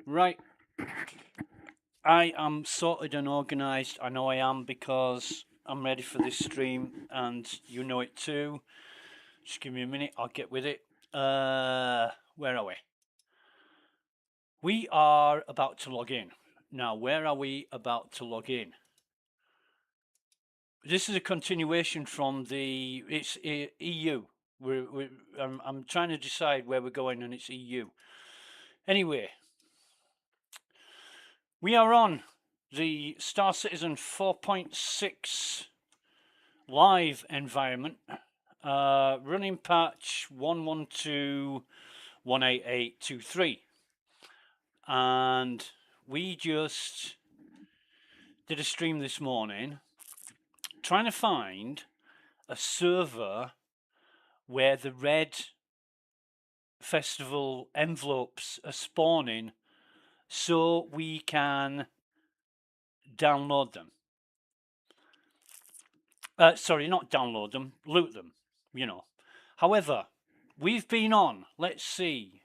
Right. I am sorted and organised. I know I am because I'm ready for this stream and you know it too. Just give me a minute, I'll get with it. Where are we? We are about to log in. Now, where are we about to log in? This is a continuation from it's EU. I'm trying to decide where we're going and it's EU. Anyway, we are on the Star Citizen 4.6 live environment, running patch 112.188.23, and we just did a stream this morning trying to find a server where the red festival envelopes are spawning so we can download them. Sorry, not download them, loot them, you know. However, we've been on, let's see,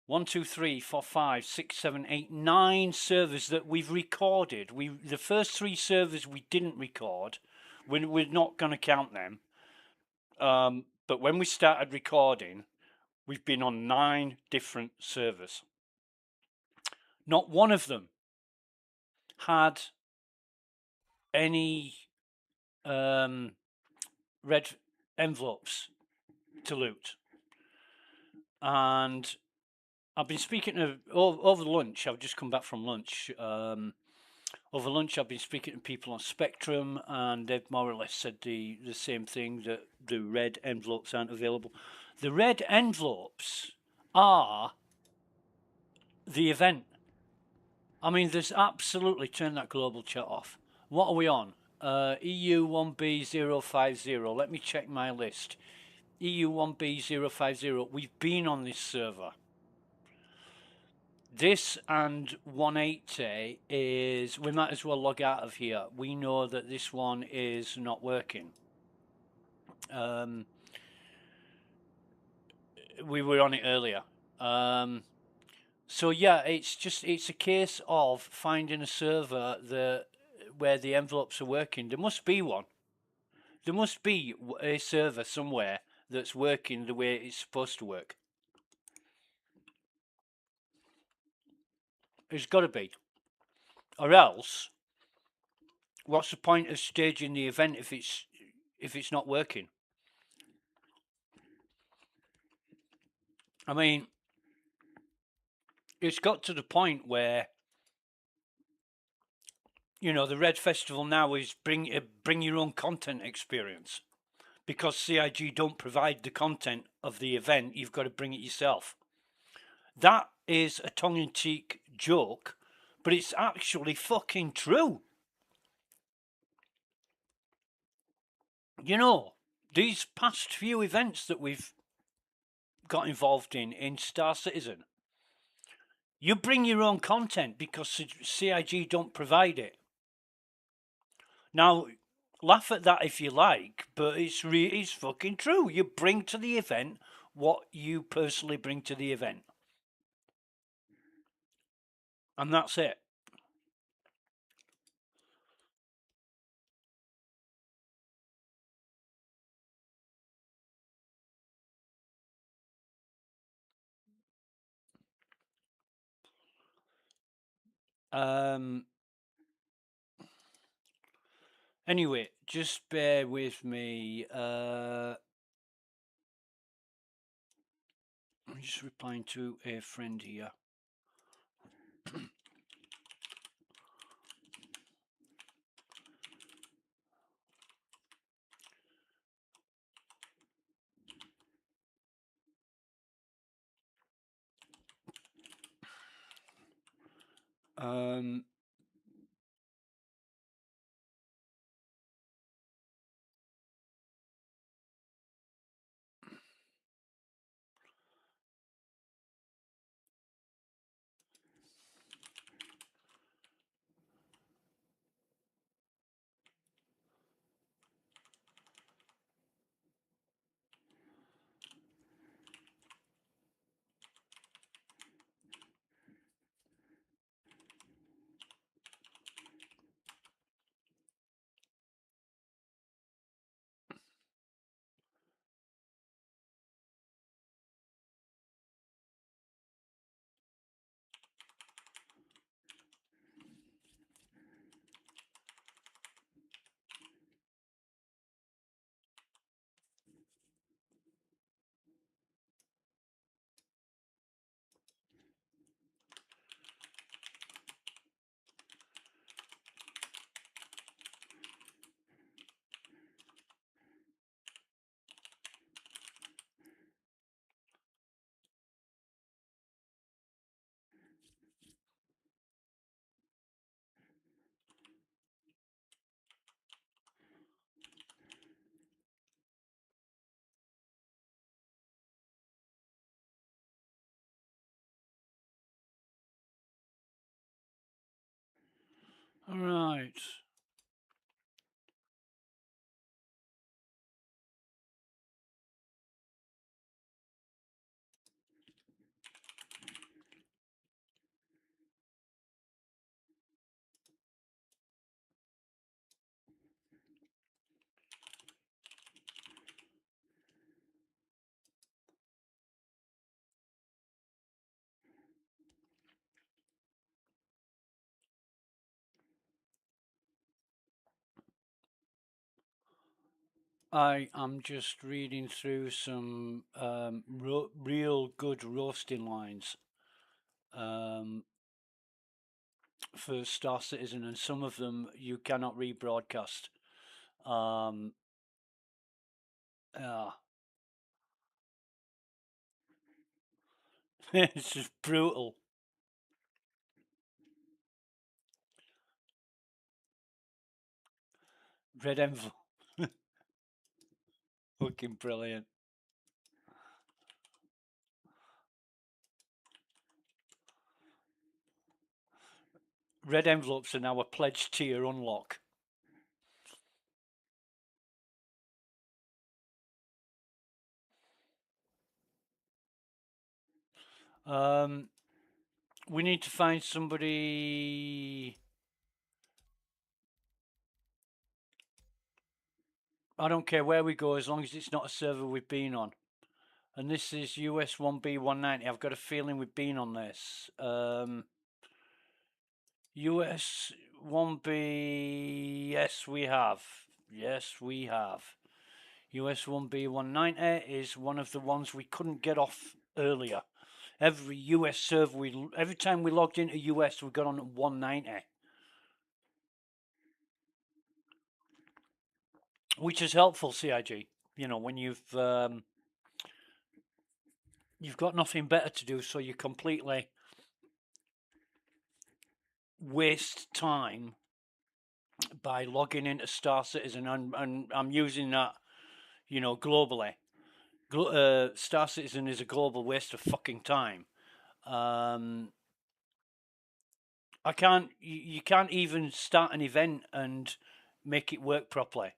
1, 2, 3, 4, 5, 6, 7, 8, 9 servers that we've recorded. The first 3 servers we didn't record. We're not going to count them. But when we started recording, we've been on 9 different servers. Not one of them had any red envelopes to loot. And I've been speaking to, over lunch, I've just come back from lunch. Over lunch, I've been speaking to people on Spectrum, and they've more or less said the same thing, that the red envelopes aren't available. The red envelopes are the event. I mean, there's absolutely, turn that global chat off. What are we on? EU1B050. Let me check my list. EU1B050. We've been on this server. This and 180 is, we might as well log out of here. We know that this one is not working. We were on it earlier. So yeah, it's a case of finding a server where the envelopes are working. There must be one. There must be a server somewhere that's working the way it's supposed to work. There's got to be. Or else, what's the point of staging the event if it's not working? I mean, it's got to the point where, you know, the Red Festival now is bring your own content experience, because CIG don't provide the content of the event. You've got to bring it yourself. That is a tongue-in-cheek joke, but it's actually fucking true. You know, these past few events that we've got involved in Star Citizen, you bring your own content because CIG don't provide it. Now, laugh at that if you like, but it's fucking true. You bring to the event what you personally bring to the event. And that's it. Anyway, just bear with me. I'm just replying to a friend here. All right. I am just reading through some real good roasting lines for Star Citizen, and some of them you cannot rebroadcast. Yeah, it's just brutal. Red envelope, fucking brilliant. Red envelopes are now a pledge tier unlock. We need to find somebody. I don't care where we go as long as it's not a server we've been on. And this is US 1B 190. I've got a feeling we've been on this. US 1B, yes, we have. Yes, we have. US 1B 190 is one of the ones we couldn't get off earlier. Every US server, every time we logged into US, we got on at 190. Which is helpful, CIG. You know, when you've got nothing better to do, so you completely waste time by logging into Star Citizen, and I'm using that, you know, globally. Star Citizen is a global waste of fucking time. I can't. You can't even start an event and make it work properly.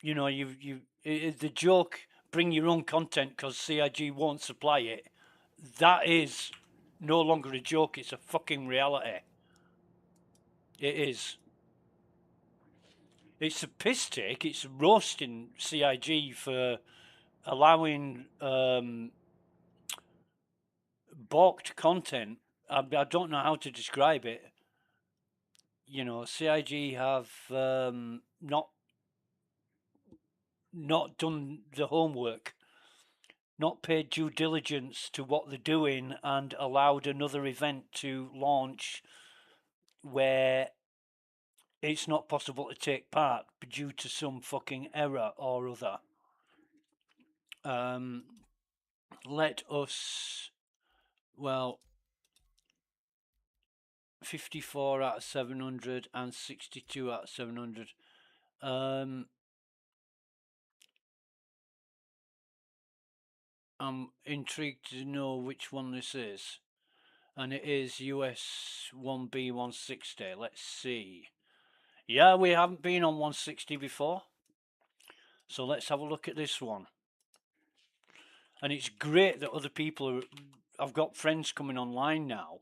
You know, the joke. Bring your own content because CIG won't supply it. That is no longer a joke. It's a fucking reality. It is. It's a piss take. It's roasting CIG for allowing balked content. I don't know how to describe it. You know, CIG have not done the homework, not paid due diligence to what they're doing, and allowed another event to launch where it's not possible to take part due to some fucking error or other. Let us, well, 54 out of 700 and 62 out of 700. I'm intrigued to know which one this is. And it is US 1B 160. Let's see. Yeah, we haven't been on 160 before. So let's have a look at this one. And it's great that other people are. I've got friends coming online now.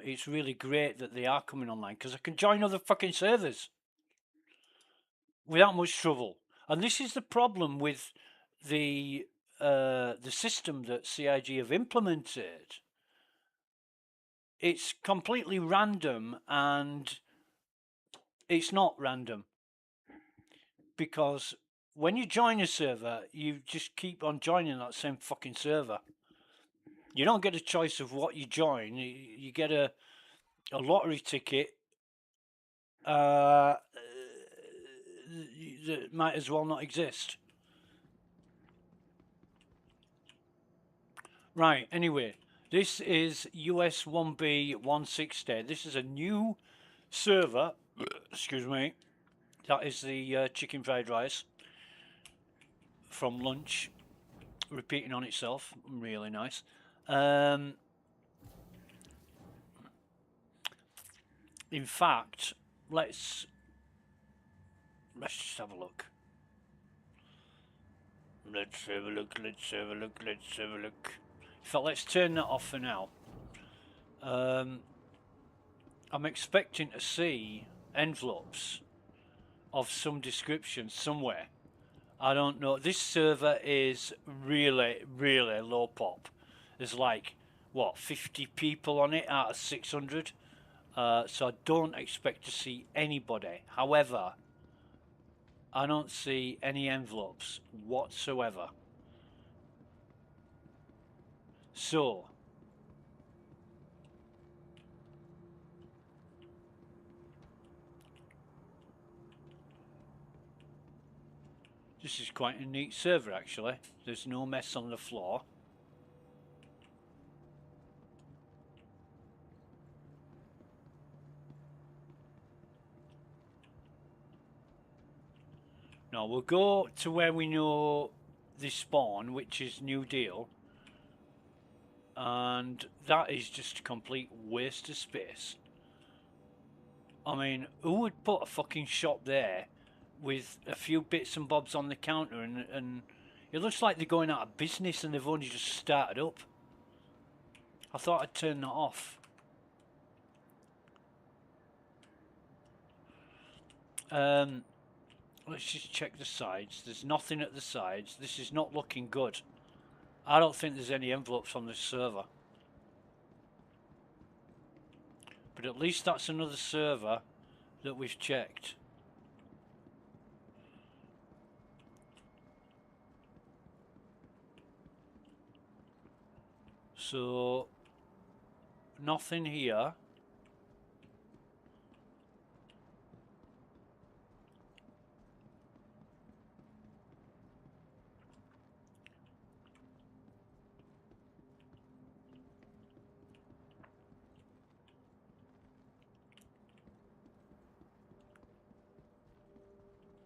It's really great that they are coming online because I can join other fucking servers without much trouble. And this is the problem with the system that CIG have implemented. It's completely random, and it's not random because when you join a server, you just keep on joining that same fucking server. You don't get a choice of what you join. You get a lottery ticket that might as well not exist. Right, anyway, this is US 1B 160. This is a new server. Excuse me. That is the chicken fried rice from lunch, repeating on itself. Really nice. In fact, let's just have a look. Let's have a look. In fact, let's turn that off for now. I'm expecting to see envelopes of some description somewhere. I don't know. This server is really, really low pop. There's like, what, 50 people on it out of 600? So I don't expect to see anybody. However, I don't see any envelopes whatsoever. So, this is quite a neat server actually. There's no mess on the floor. Now we'll go to where we know they spawn, which is New Deal. And that is just a complete waste of space. I mean, who would put a fucking shop there with a few bits and bobs on the counter and it looks like they're going out of business and they've only just started up. I thought I'd turn that off. Let's just check the sides. There's nothing at the sides. This is not looking good. I don't think there's any envelopes on this server. But at least that's another server that we've checked. So, nothing here.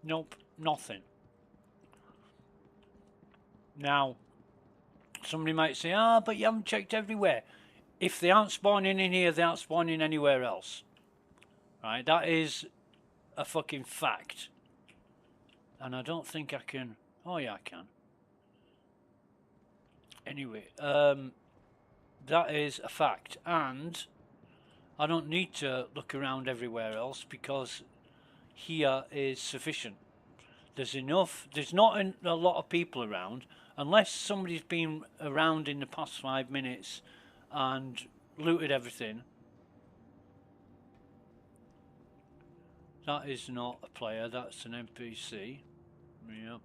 Nope, nothing. Now, somebody might say, but you haven't checked everywhere. If they aren't spawning in here, they aren't spawning anywhere else. Right, that is a fucking fact. And I don't think I can... Oh yeah, I can. Anyway, that is a fact. And I don't need to look around everywhere else because here is sufficient. There's enough. There's not a lot of people around. Unless somebody's been around in the past 5 minutes and looted everything. That is not a player, that's an NPC. Yep.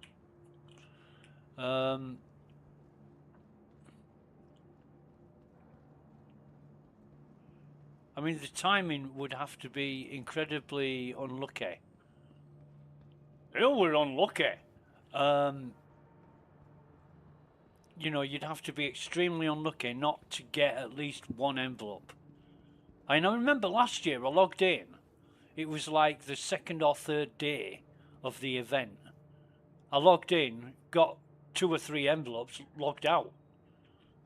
I mean, the timing would have to be incredibly unlucky. Yeah, we're unlucky. You know, you'd have to be extremely unlucky not to get at least one envelope. I remember last year I logged in. It was like the second or third day of the event. I logged in, got 2 or 3 envelopes, logged out.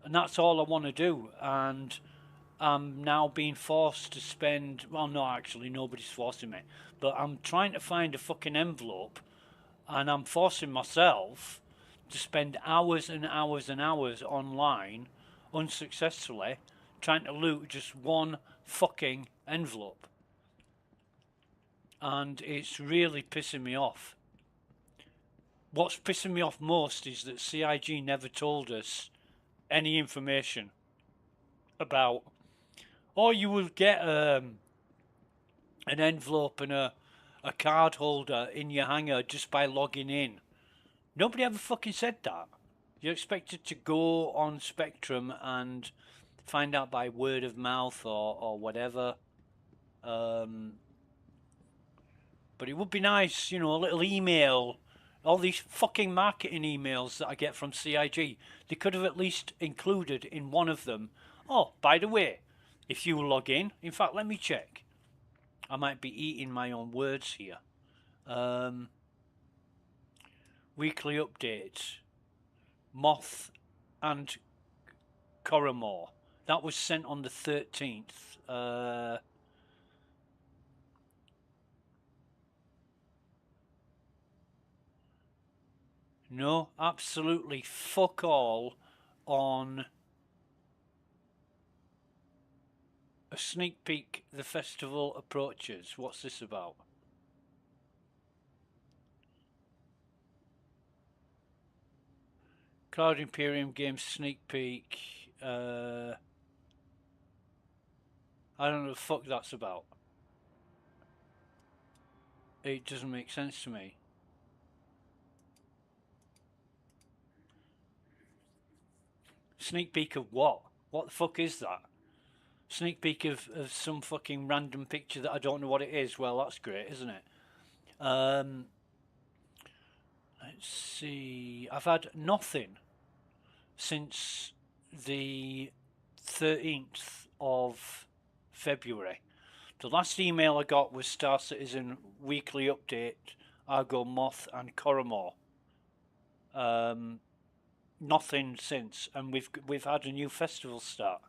And that's all I want to do. And I'm now being forced to spend... Well, no, actually, nobody's forcing me. But I'm trying to find a fucking envelope. And I'm forcing myself to spend hours and hours and hours online, unsuccessfully, trying to loot just one fucking envelope. And it's really pissing me off. What's pissing me off most is that CIG never told us any information about, oh, you will get an envelope and a card holder in your hangar just by logging in. Nobody ever fucking said that. You're expected to go on Spectrum and find out by word of mouth or whatever. But it would be nice, you know, a little email. All these fucking marketing emails that I get from CIG, they could have at least included in one of them. Oh, by the way, if you log in fact, let me check. I might be eating my own words here. Weekly updates. Moth and Coramore. That was sent on the 13th. No, absolutely fuck all on a sneak peek. The festival approaches. What's this about? Cloud Imperium Games sneak peek. I don't know the fuck that's about. It doesn't make sense to me. Sneak peek of what? What the fuck is that? Sneak peek of some fucking random picture that I don't know what it is. Well, that's great, isn't it? Let's see. I've had nothing since the 13th of February. The last email I got was Star Citizen Weekly Update, Argo Moth and Coromor. Nothing since, and we've had a new festival start.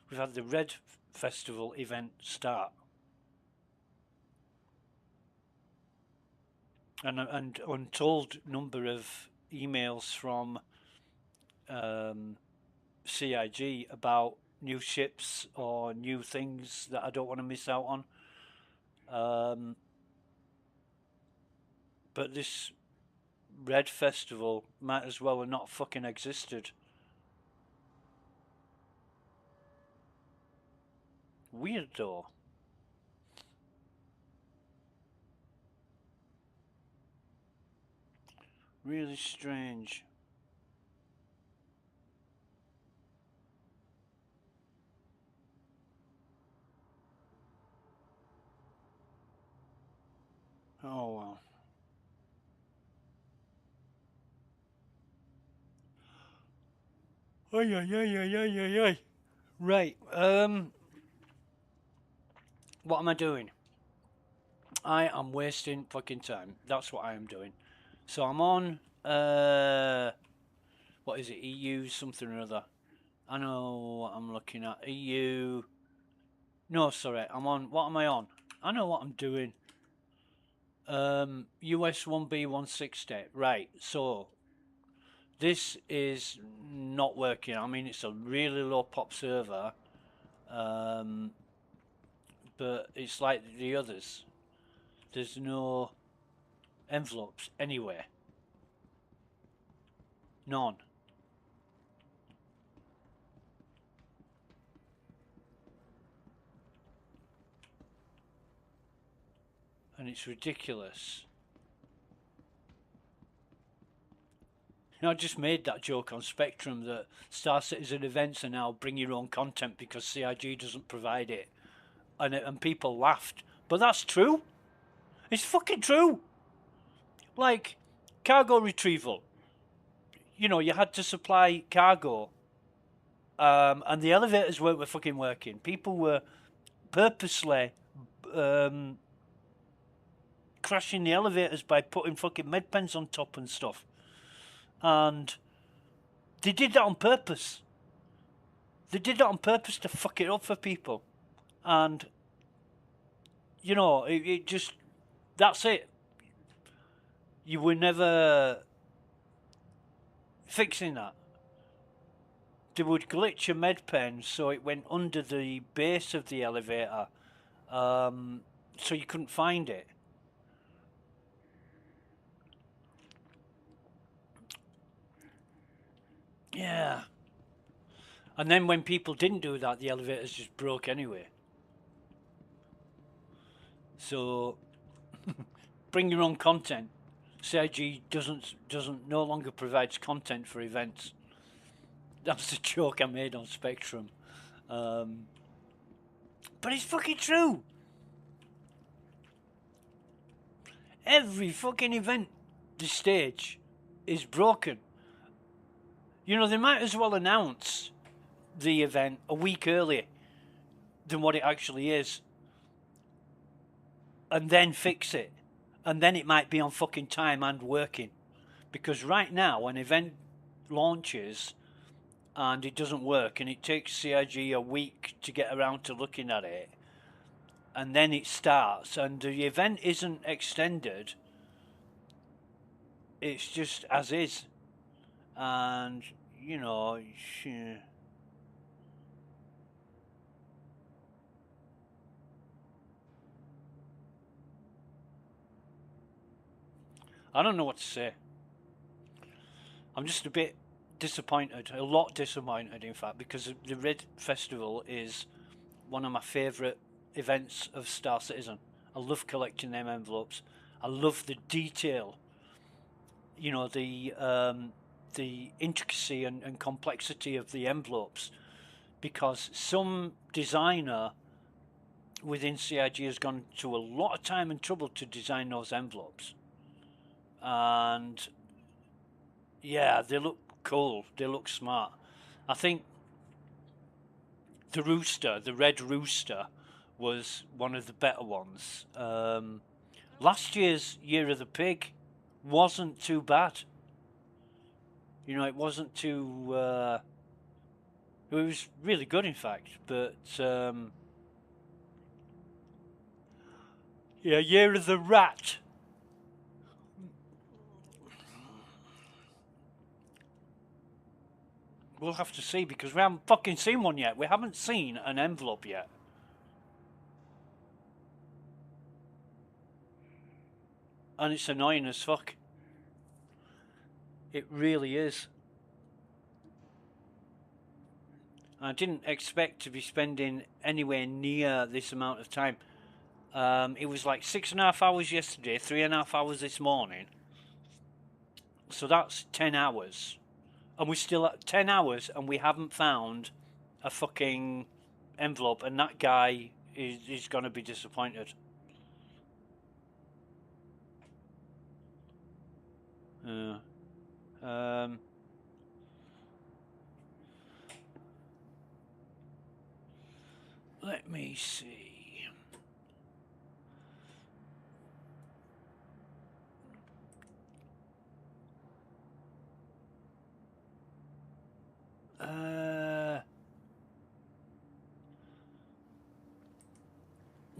We've had the Red Festival event start, and an untold number of emails from CIG about new ships or new things that I don't want to miss out on. But this Red Festival might as well have not fucking existed. Weird though. Really strange. Oh well. Ay, ay, ay, ay, ay, ay, ay. Right. What am I doing? I am wasting fucking time. That's what I am doing. So I'm on what is it? EU something or other. I know what I'm looking at. EU. No, sorry. I'm on. What am I on? I know what I'm doing. US 1B 160. Right. So this is not working. I mean, it's a really low pop server. But it's like the others. There's no envelopes anywhere. None. And it's ridiculous. You know, I just made that joke on Spectrum that Star Citizen events are now bring your own content because CIG doesn't provide it. And people laughed. But that's true. It's fucking true. Like, cargo retrieval. You know, you had to supply cargo. And the elevators weren't fucking working. People were purposely crashing the elevators by putting fucking med pens on top and stuff. And they did that on purpose. They did that on purpose to fuck it up for people. And, you know, it just, that's it. You were never fixing that. They would glitch a med pen so it went under the base of the elevator, so you couldn't find it. Yeah. And then when people didn't do that, the elevators just broke anyway. So bring your own content. CIG doesn't no longer provides content for events. That's the joke I made on Spectrum. But it's fucking true. Every fucking event this stage is broken. You know, they might as well announce the event a week earlier than what it actually is. And then fix it. And then it might be on fucking time and working. Because right now, an event launches and it doesn't work, and it takes CIG a week to get around to looking at it, and then it starts, and the event isn't extended it's just as is, and you know, I don't know what to say. I'm just a bit disappointed, a lot disappointed, in fact, because the Red Festival is one of my favourite events of Star Citizen. I love collecting them envelopes. I love the detail, you know, the intricacy and complexity of the envelopes, because some designer within CIG has gone to a lot of time and trouble to design those envelopes, and yeah, they look cool, they look smart. I think the rooster, the red rooster, was one of the better ones. Last year's Year of the Pig wasn't too bad. You know, it wasn't too. It was really good, in fact. But yeah, Year of the Rat. We'll have to see, because we haven't fucking seen one yet. We haven't seen an envelope yet. And it's annoying as fuck. It really is. I didn't expect to be spending anywhere near this amount of time. It was like 6.5 hours yesterday, 3.5 hours this morning. So that's 10 hours. And we're still at 10 hours and we haven't found a fucking envelope. And that guy is going to be disappointed. Let me see.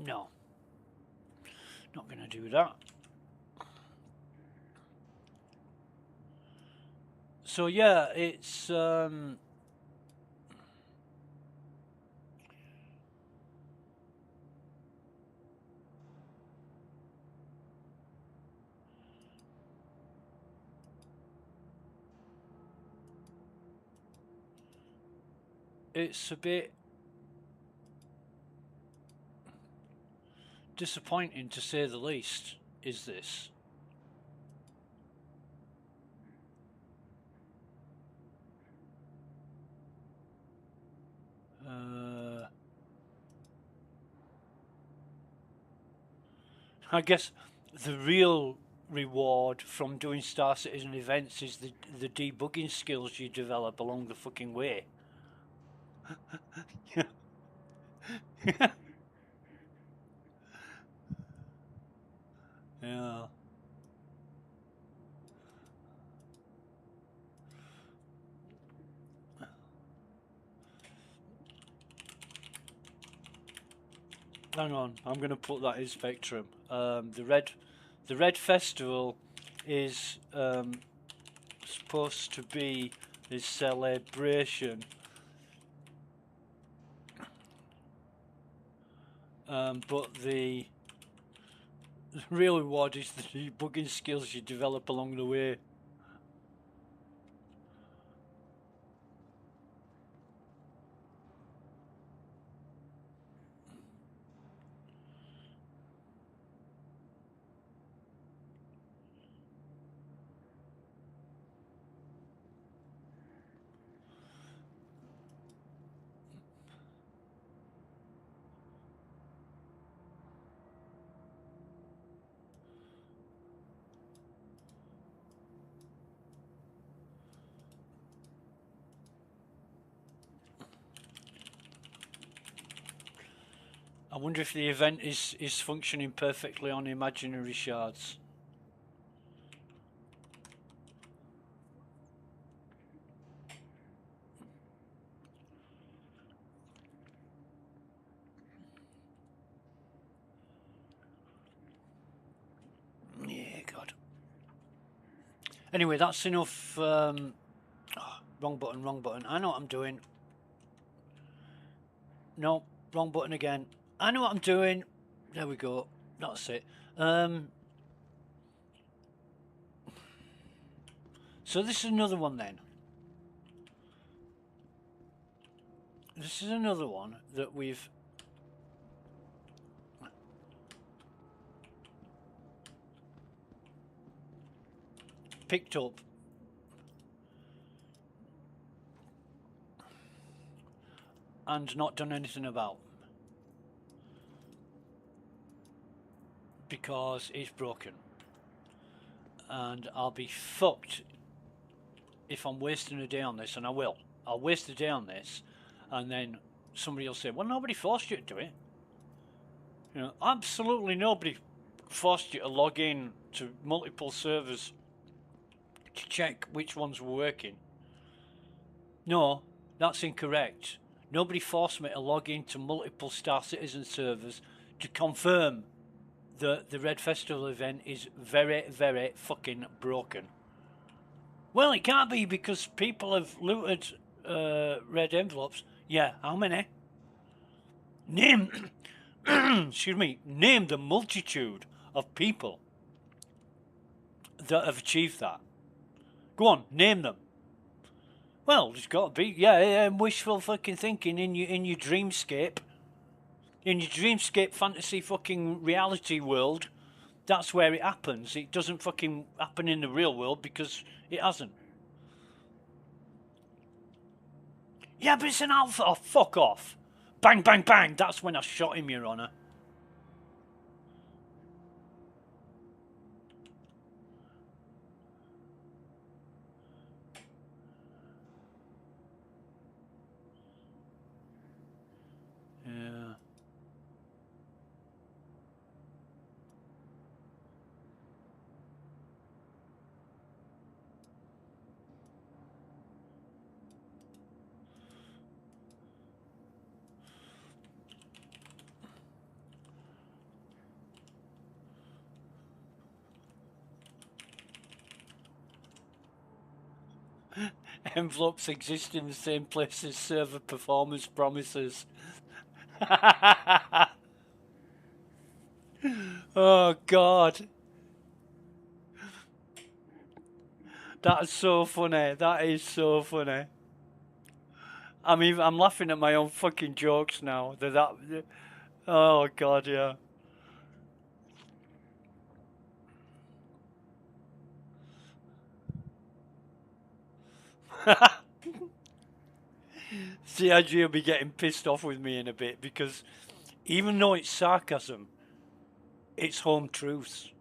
No. Not going to do that. So yeah, it's a bit disappointing, to say the least, is this. I guess the real reward from doing Star Citizen events is the debugging skills you develop along the fucking way. Yeah. Hang on, I'm going to put that in Spectrum. The Red Festival is supposed to be this celebration, but the real reward is the debugging skills you develop along the way. I wonder if the event is functioning perfectly on imaginary shards. Yeah, God. Anyway, that's enough. Wrong button, wrong button. I know what I'm doing. No, wrong button again. I know what I'm doing. There we go. That's it. So this is another one then. This is another one that we've picked up. And not done anything about. Because it's broken. And I'll be fucked if I'm wasting a day on this, and I will. I'll waste a day on this, and then somebody will say, well, nobody forced you to do it. You know, absolutely nobody forced you to log in to multiple servers to check which ones were working. No, that's incorrect. Nobody forced me to log into multiple Star Citizen servers to confirm that the Red Festival event is very, very fucking broken. Well, it can't be because people have looted red envelopes. Yeah, how many? Name, excuse me, name the multitude of people that have achieved that. Go on, name them. Well, there's got to be, yeah, wishful fucking thinking in your dreamscape. In your dreamscape fantasy fucking reality world, that's where it happens. It doesn't fucking happen in the real world because it hasn't. Yeah, but it's an alpha. Oh, fuck off. Bang, bang, bang. That's when I shot him, Your Honour. Yeah. Envelopes exist in the same place as server performance promises. Oh, God. That's so funny. That is so funny. I mean, I'm laughing at my own fucking jokes now. Oh, God, yeah. CIG will be getting pissed off with me in a bit because even though it's sarcasm, it's home truths.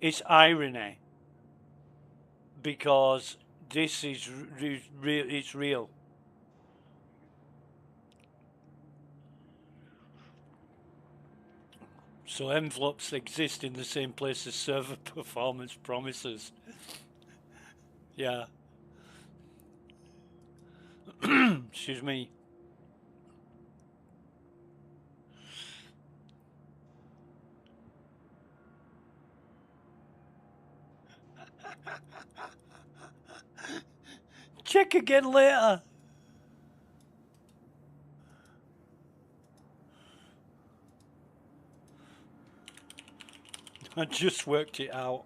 It's irony because this is real. It's real. So envelopes exist in the same place as server performance promises. Yeah. Excuse me. Check again later. I just worked it out.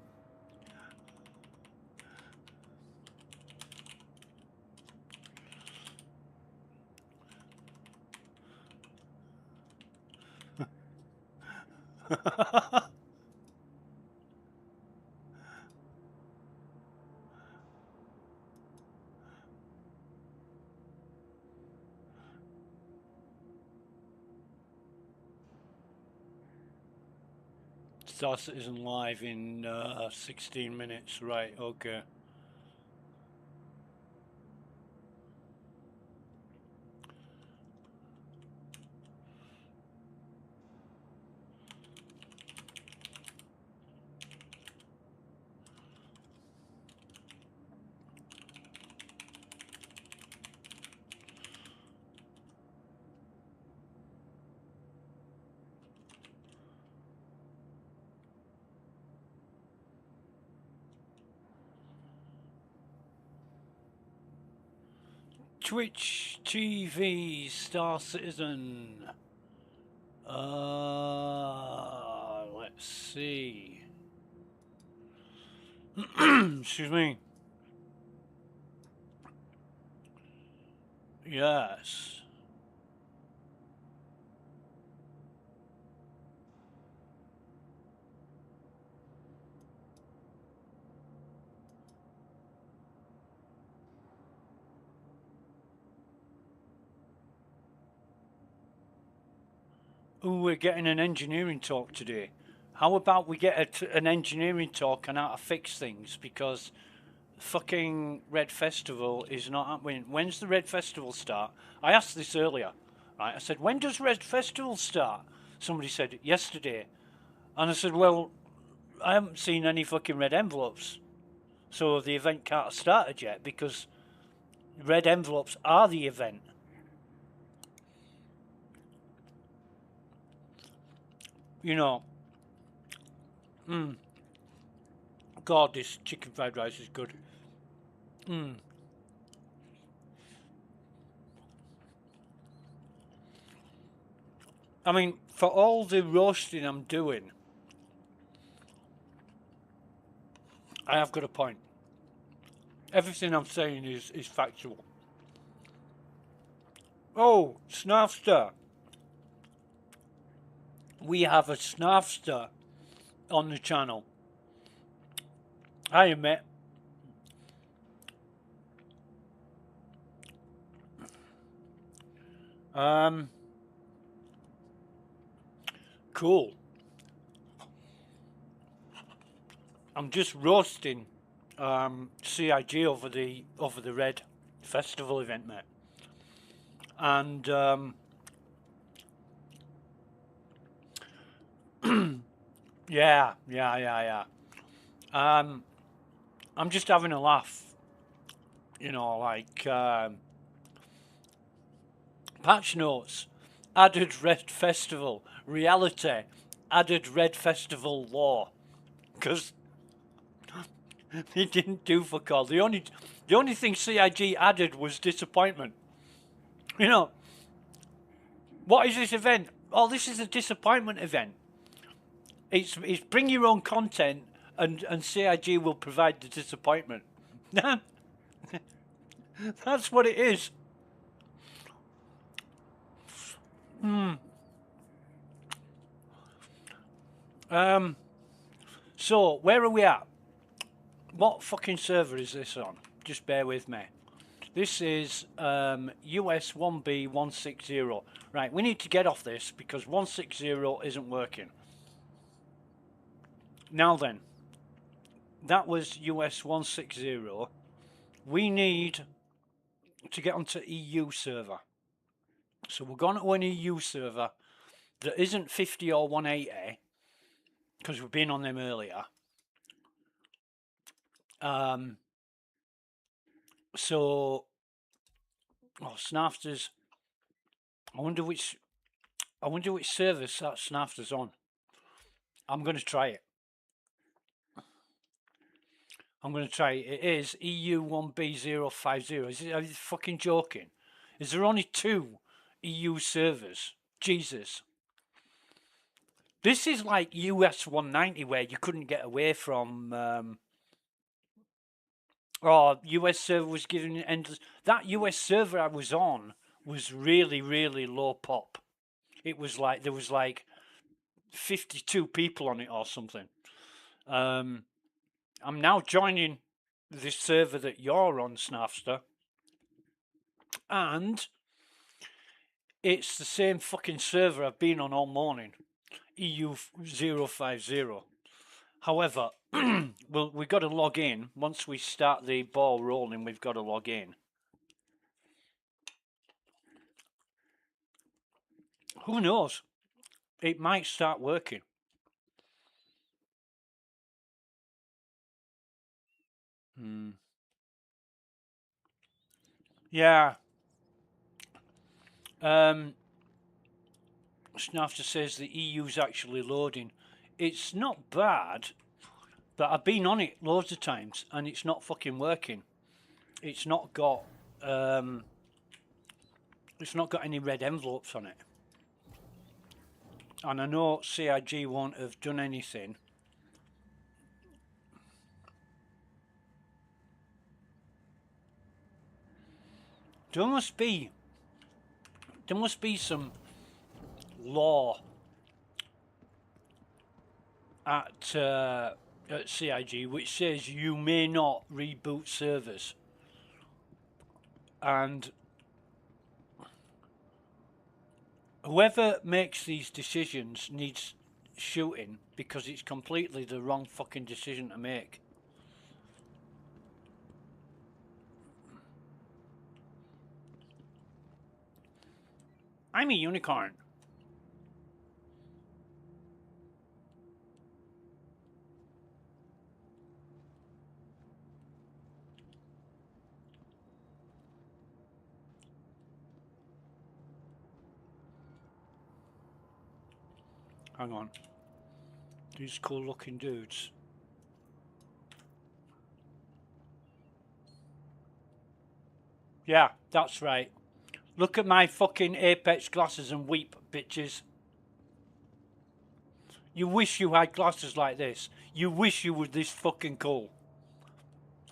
Star Citizen live in 16 minutes. Right, okay. Twitch TV Star Citizen. Let's see. Excuse me. Yes. Ooh, we're getting an engineering talk today. How about we get an engineering talk on how to fix things, because fucking Red Festival is not happening. When's the Red Festival start? I asked this earlier, right? I said, when does Red Festival start? Somebody said yesterday. And I said, well, I haven't seen any fucking red envelopes. So the event can't have started yet, because red envelopes are the event. You know, God, this chicken fried rice is good. I mean, for all the roasting I'm doing, I have got a point. Everything I'm saying is factual. Oh, Snafster. We have a Snafster on the channel. Hiya, mate. Cool. I'm just roasting CIG over the Red Festival event, mate. And yeah. I'm just having a laugh. You know, like patch notes, added Red Festival, reality, added Red Festival law. Because he didn't do fuck all. The only thing CIG added was disappointment. You know, what is this event? Oh, this is a disappointment event. It's bring your own content, and CIG will provide the disappointment. That's what it is. So where are we at? What fucking server is this on? Just bear with me. This is US 1B 160. Right, we need to get off this because 160 isn't working. Now then, that was US 160. We need to get onto EU server. So we're going to an EU server that isn't 50 or 180 because we've been on them earlier. So, Snafters. I wonder which service that Snafters on. I'm going to try it. It is EU1B050. Are you fucking joking? Is there only 2 EU servers? Jesus. This is like US 190 where you couldn't get away from. US server was giving endless. That US server I was on was really, really low pop. It was like there was like 52 people on it or something. I'm now joining this server that you're on, Snafster, and it's the same fucking server I've been on all morning, EU050. However, we've got to log in. Once we start the ball rolling, we've got to log in. Who knows? It might start working. Yeah. Snafter says the EU's actually loading. It's not bad, but I've been on it loads of times and it's not fucking working. It's not got It's not got any red envelopes on it. And I know CIG won't have done anything. There must be some law at CIG which says you may not reboot servers, and whoever makes these decisions needs shooting, because it's completely the wrong fucking decision to make. I'm a unicorn. Hang on. These cool looking dudes. Yeah, that's right. Look at my fucking Apex glasses and weep, bitches. You wish you had glasses like this. You wish you were this fucking cool.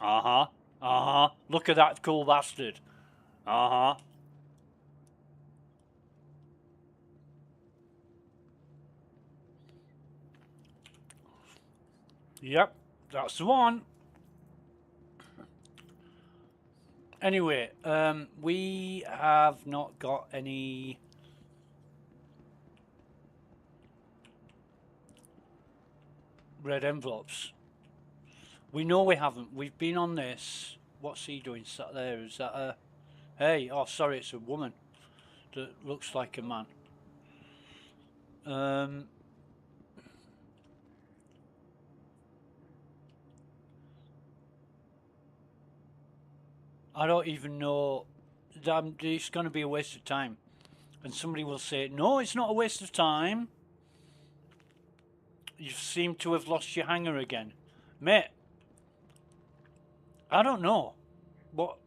Uh-huh. Uh-huh. Look at that cool bastard. Uh-huh. Yep, that's the one. Anyway, we have not got any red envelopes. We know we haven't. We've been on this. What's he doing sat there? Is that a... Hey, oh sorry, it's a woman that looks like a man. I don't even know. It's going to be a waste of time. And somebody will say, no, it's not a waste of time. You seem to have lost your hanger again. Mate, I don't know. What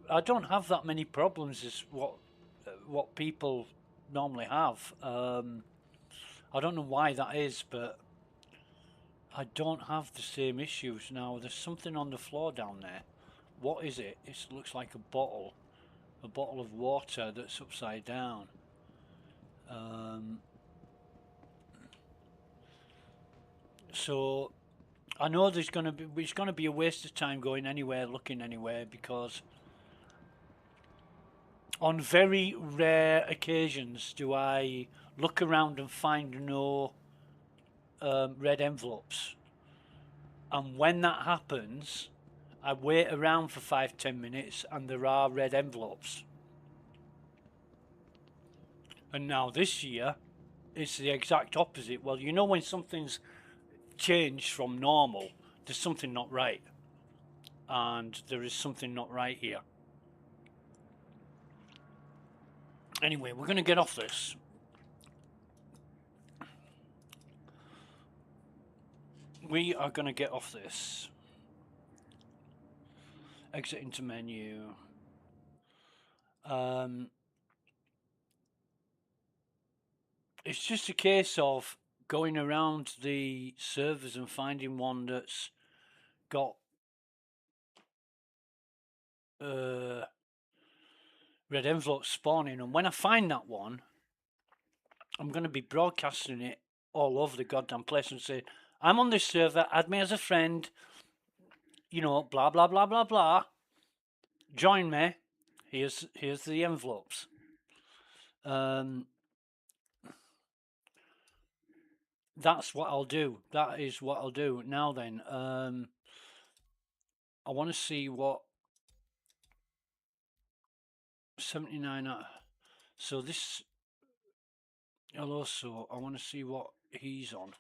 I don't have that many problems as what people normally have. I don't know why that is, but I don't have the same issues now. There's something on the floor down there. What is it? It looks like a bottle of water that's upside down. So I know it's going to be a waste of time going anywhere, looking anywhere, because on very rare occasions do I look around and find no red envelopes. And when that happens, I wait around for 5-10 minutes and there are red envelopes. And now this year, it's the exact opposite. Well, you know when something's changed from normal, there's something not right. And there is something not right here. Anyway, we're going to get off this. We are going to get off this. Exit into menu. It's just a case of going around the servers and finding one that's got red envelopes spawning, and when I find that one, I'm going to be broadcasting it all over the goddamn place and say, I'm on this server, add me as a friend, you know, blah blah blah blah blah, join me, here's the envelopes. That's what I'll do. That is what I'll do. Now then, I want to see what 79. So this. Also, I want to see what he's on.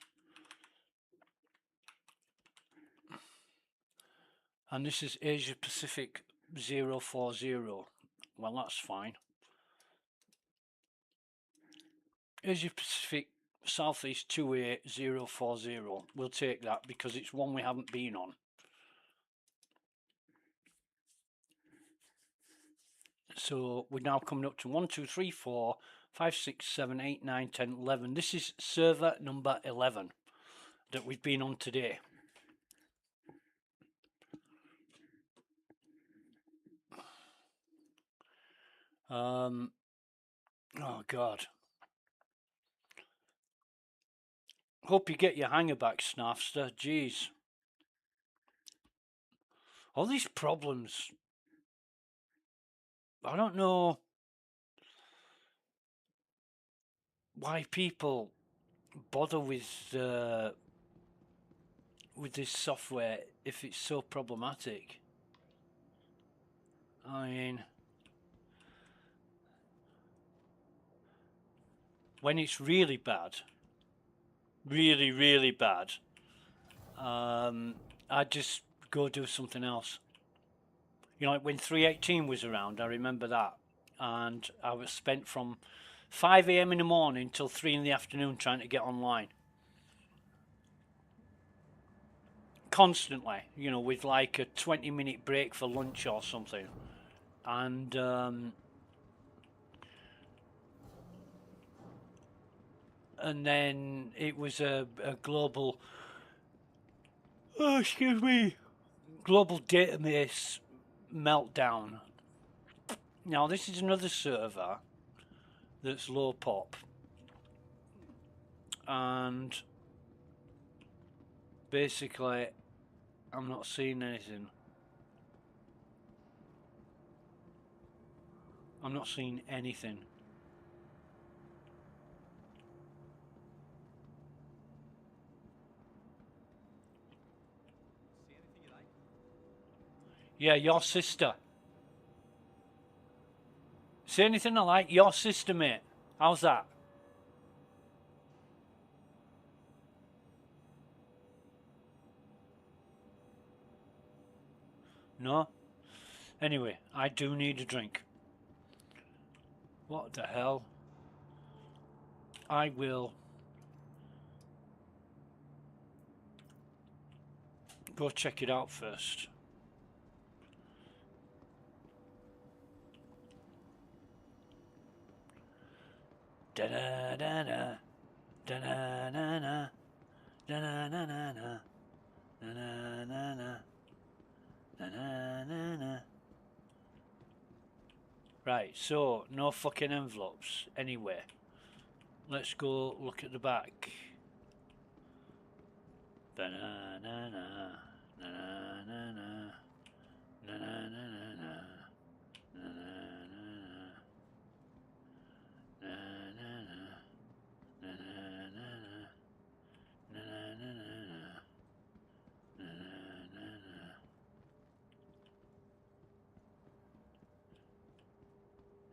And this is Asia Pacific 040. Well, that's fine. Asia Pacific Southeast 28040. We'll take that because it's one we haven't been on. So we're now coming up to 1, 2, 3, 4, 5, 6, 7, 8, 9, 10, 11. This is server number 11 that we've been on today. Oh God. Hope you get your hanger back, Snafster. Jeez. All these problems. I don't know why people bother with this software if it's so problematic. I mean, when it's really bad, really, really bad, I'd just go do something else. You know, like when 318 was around, I remember that. And I was spent from 5 a.m. in the morning till 3 in the afternoon trying to get online. Constantly, you know, with like a 20-minute break for lunch or something. And then it was a global, global database meltdown. Now this is another server that's low pop, and basically I'm not seeing anything. I'm not seeing anything. Yeah, your sister. See anything I like? Your sister, mate. How's that? No? Anyway, I do need a drink. What the hell? I will go check it out first. Da da da da da da da da da da da da da da da da da. Right, so no fucking envelopes anyway. Let's go look at the back. Da da da da da da da da da da.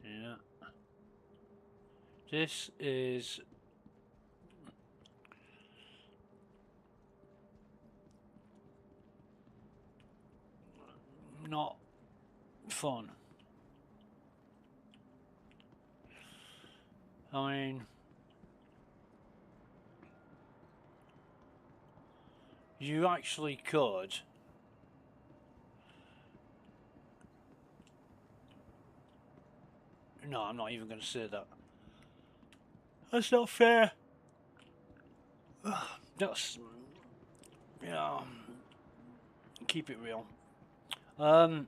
Yeah. This is not fun. I mean, you actually could. No, I'm not even going to say that. That's not fair. That's, yeah, keep it real. I'm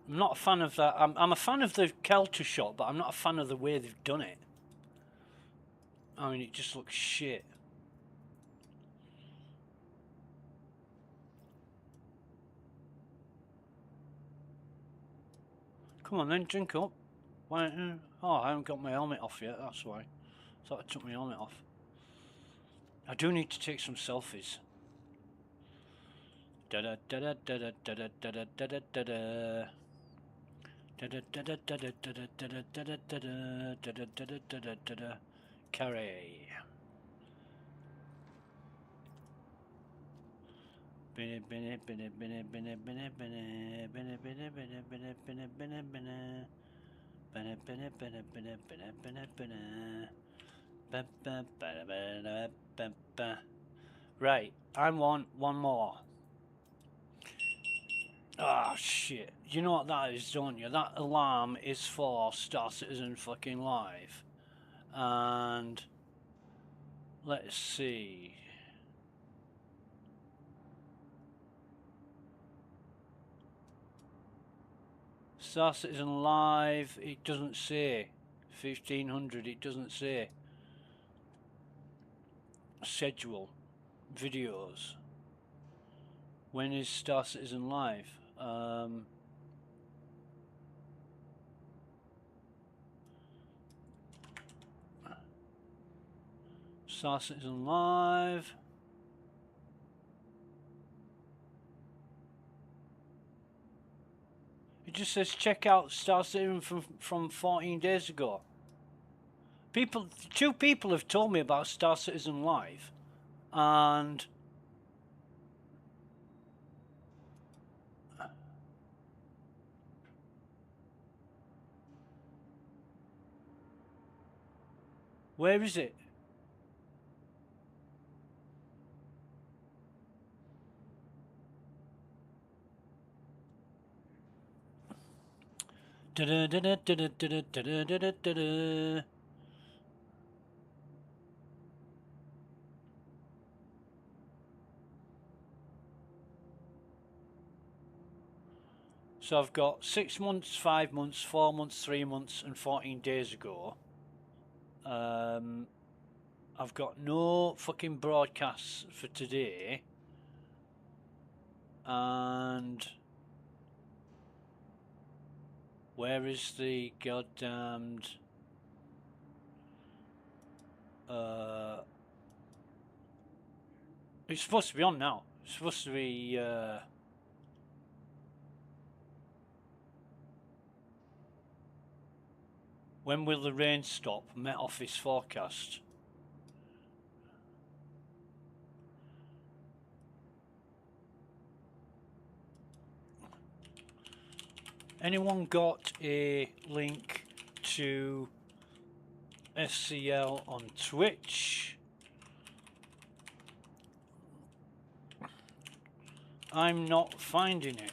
not a fan of that. I'm a fan of the Kelter shot, but I'm not a fan of the way they've done it. I mean, it just looks shit. Come on then, drink up. Why? Oh, I haven't got my helmet off yet, that's why. Thought I took my helmet off. I do need to take some selfies. Da da da da da da da da da da da da da. Carry. Right, I want one more. Ah, shit. You know what that is, don't you? That alarm is for Star Citizen fucking Live. And let's see. Star Citizen Live, it doesn't say. 1500, it doesn't say. Schedule. Videos. When is Star Citizen Live? Star Citizen Live. It just says check out Star Citizen from 14 days ago. Two people have told me about Star Citizen Live, and where is it? So I've got 6 months, 5 months, 4 months, 3 months, and 14 days ago. I've got no fucking broadcasts for today. And where is the goddamned it's supposed to be on now. It's supposed to be when will the rain stop? Met Office forecast. Anyone got a link to SCL on Twitch? I'm not finding it.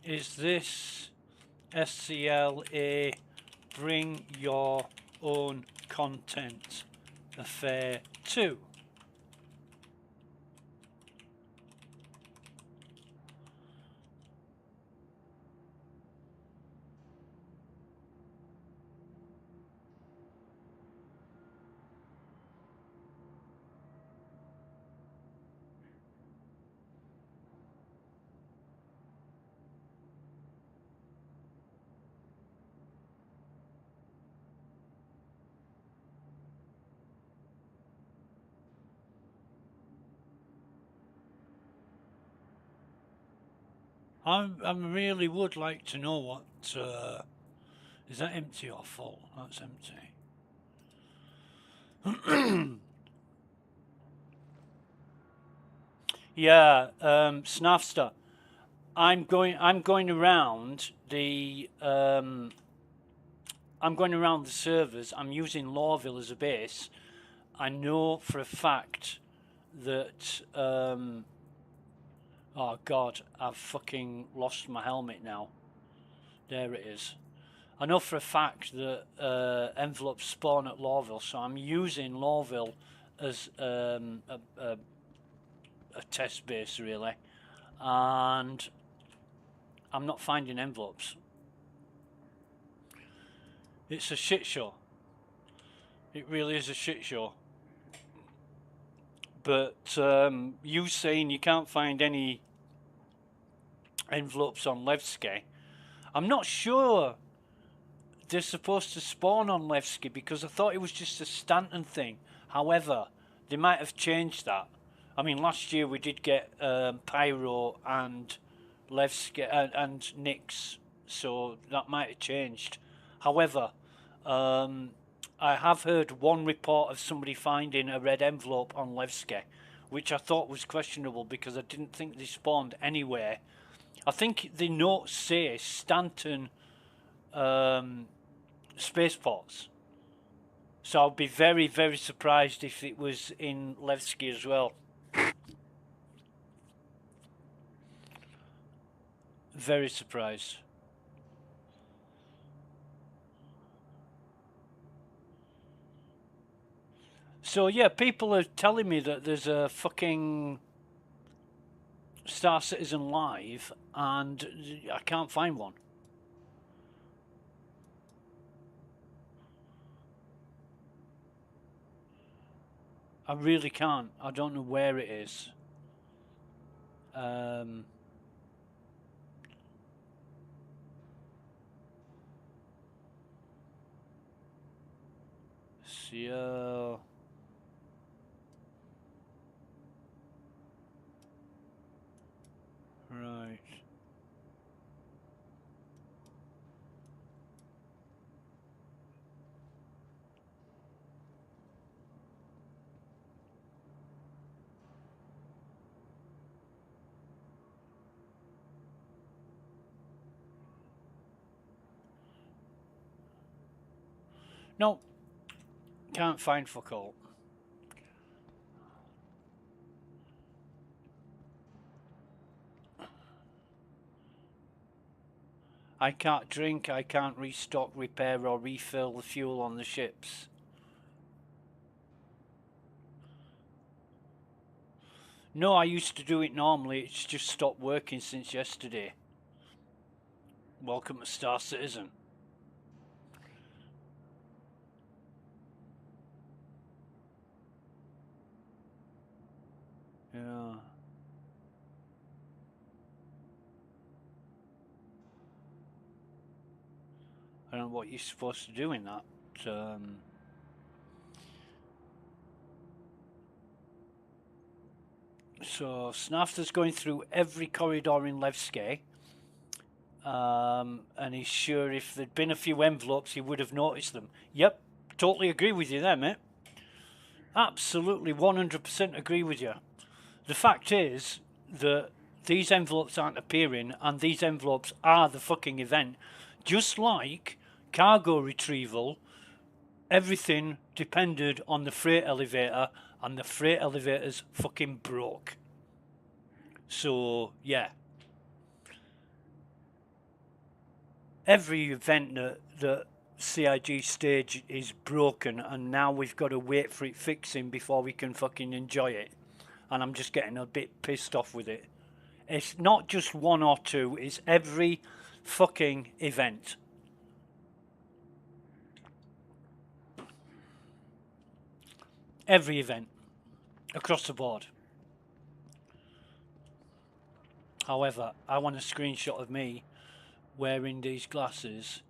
Is this SCL a bring your own content affair too? I really would like to know what is that empty or full? That's empty. Yeah, Snafster. I'm going around the servers. I'm using Lawville as a base. I know for a fact that oh god, I've fucking lost my helmet now. There it is. I know for a fact that envelopes spawn at Lawville, so I'm using Lawville as a test base really, and I'm not finding envelopes. It's a shit show. It really is a shit show. But you saying you can't find any envelopes on Levski, I'm not sure they're supposed to spawn on Levski because I thought it was just a Stanton thing. However, they might have changed that. I mean, last year we did get Pyro and Levski and Nyx, so that might have changed. However, I have heard one report of somebody finding a red envelope on Levski, which I thought was questionable because I didn't think they spawned anywhere. I think the notes say Stanton spaceports. So I'd be very, very surprised if it was in Levski as well. Very surprised. So yeah, people are telling me that there's a fucking Star Citizen Live and I can't find one. I really can't. I don't know where it is. So right. No, can't find fuck all. I can't drink, I can't restock, repair or refill the fuel on the ships. No, I used to do it normally, it's just stopped working since yesterday. Welcome to Star Citizen. Yeah. I don't know what you're supposed to do in that. So Snafter's going through every corridor in Levski. And he's sure if there'd been a few envelopes, he would have noticed them. Yep, totally agree with you there, mate. Absolutely 100% agree with you. The fact is that these envelopes aren't appearing, and these envelopes are the fucking event. Just like cargo retrieval, everything depended on the freight elevator, and the freight elevator's fucking broke. So, yeah. Every event that CIG stage is broken, and now we've got to wait for it fixing before we can fucking enjoy it. And I'm just getting a bit pissed off with it. It's not just one or two, it's every fucking event. Every event. Across the board. However, I want a screenshot of me wearing these glasses.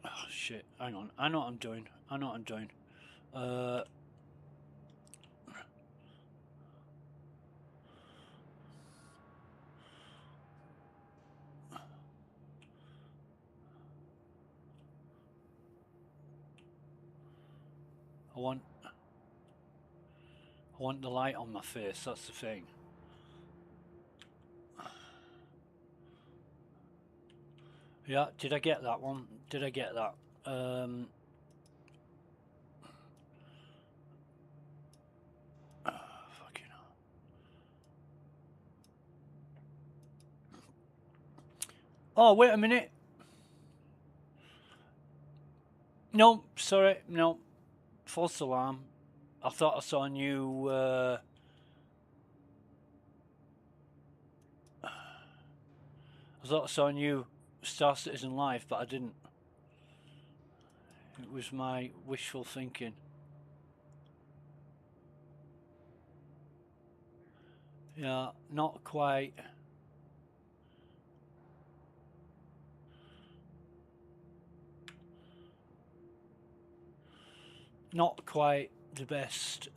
Oh shit, hang on. I know what I'm doing. I want the light on my face, that's the thing. Yeah, did I get that one? Did I get that? Fucking hell. Oh, wait a minute. No, sorry, no. False alarm. I thought I saw a new... I thought I saw a new Star Citizen Live, but I didn't. It was my wishful thinking. Yeah, not quite. Not quite the best.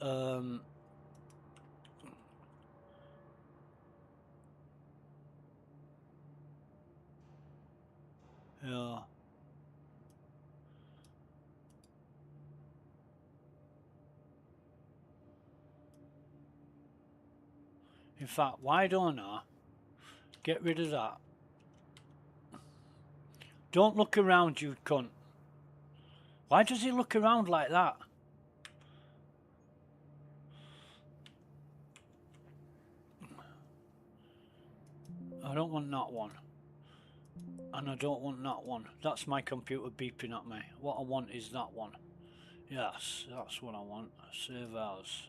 In fact, why don't I get rid of that? Don't look around, you cunt. Why does he look around like that? I don't want that one. And I don't want that one. That's my computer beeping at me. What I want is that one. Yes, that's what I want. Save as.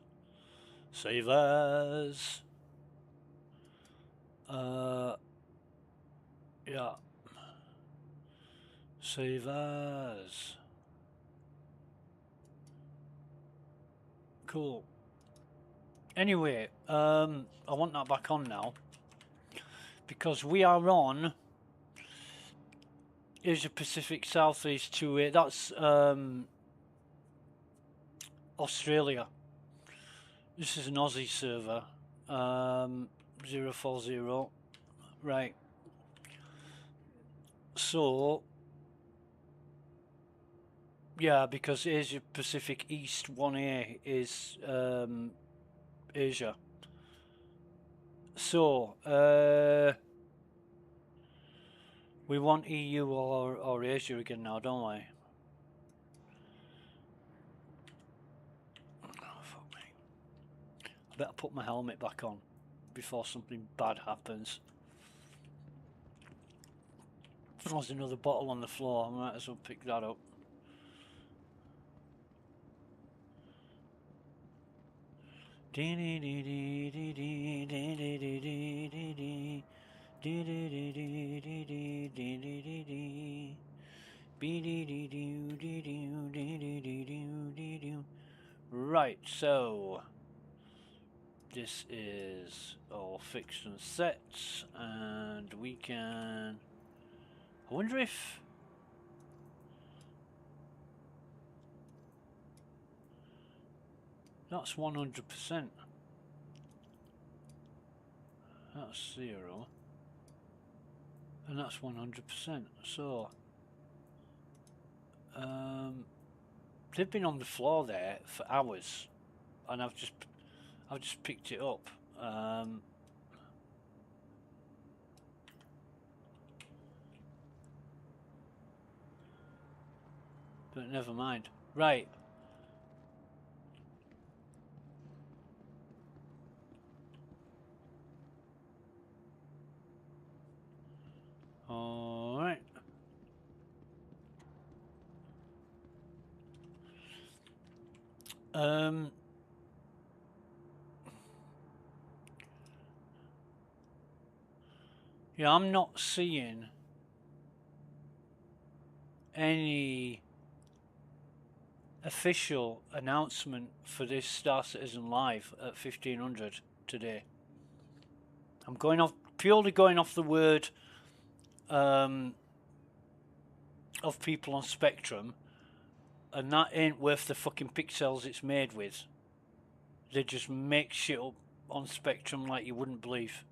Save as. Yeah. Save as. Cool. Anyway, I want that back on now. Because we are on Asia Pacific Southeast 28. That's Australia. This is an Aussie server. 040. Right. So yeah, because Asia Pacific East 1A is Asia. So we want EU or Asia again now, don't we? Oh, fuck me. I better put my helmet back on before something bad happens. There's another bottle on the floor. I might as well pick that up. Right, so this is all fixed and set, and we can. I wonder if that's 100%. That's 0. And that's 100%. So they've been on the floor there for hours, and I've just picked it up. But never mind. Right. All right. Yeah, I'm not seeing any official announcement for this Star Citizen Live at 1500 today. I'm purely going off the word of people on Spectrum, and that ain't worth the fucking pixels it's made with. They just make shit up on Spectrum like you wouldn't believe.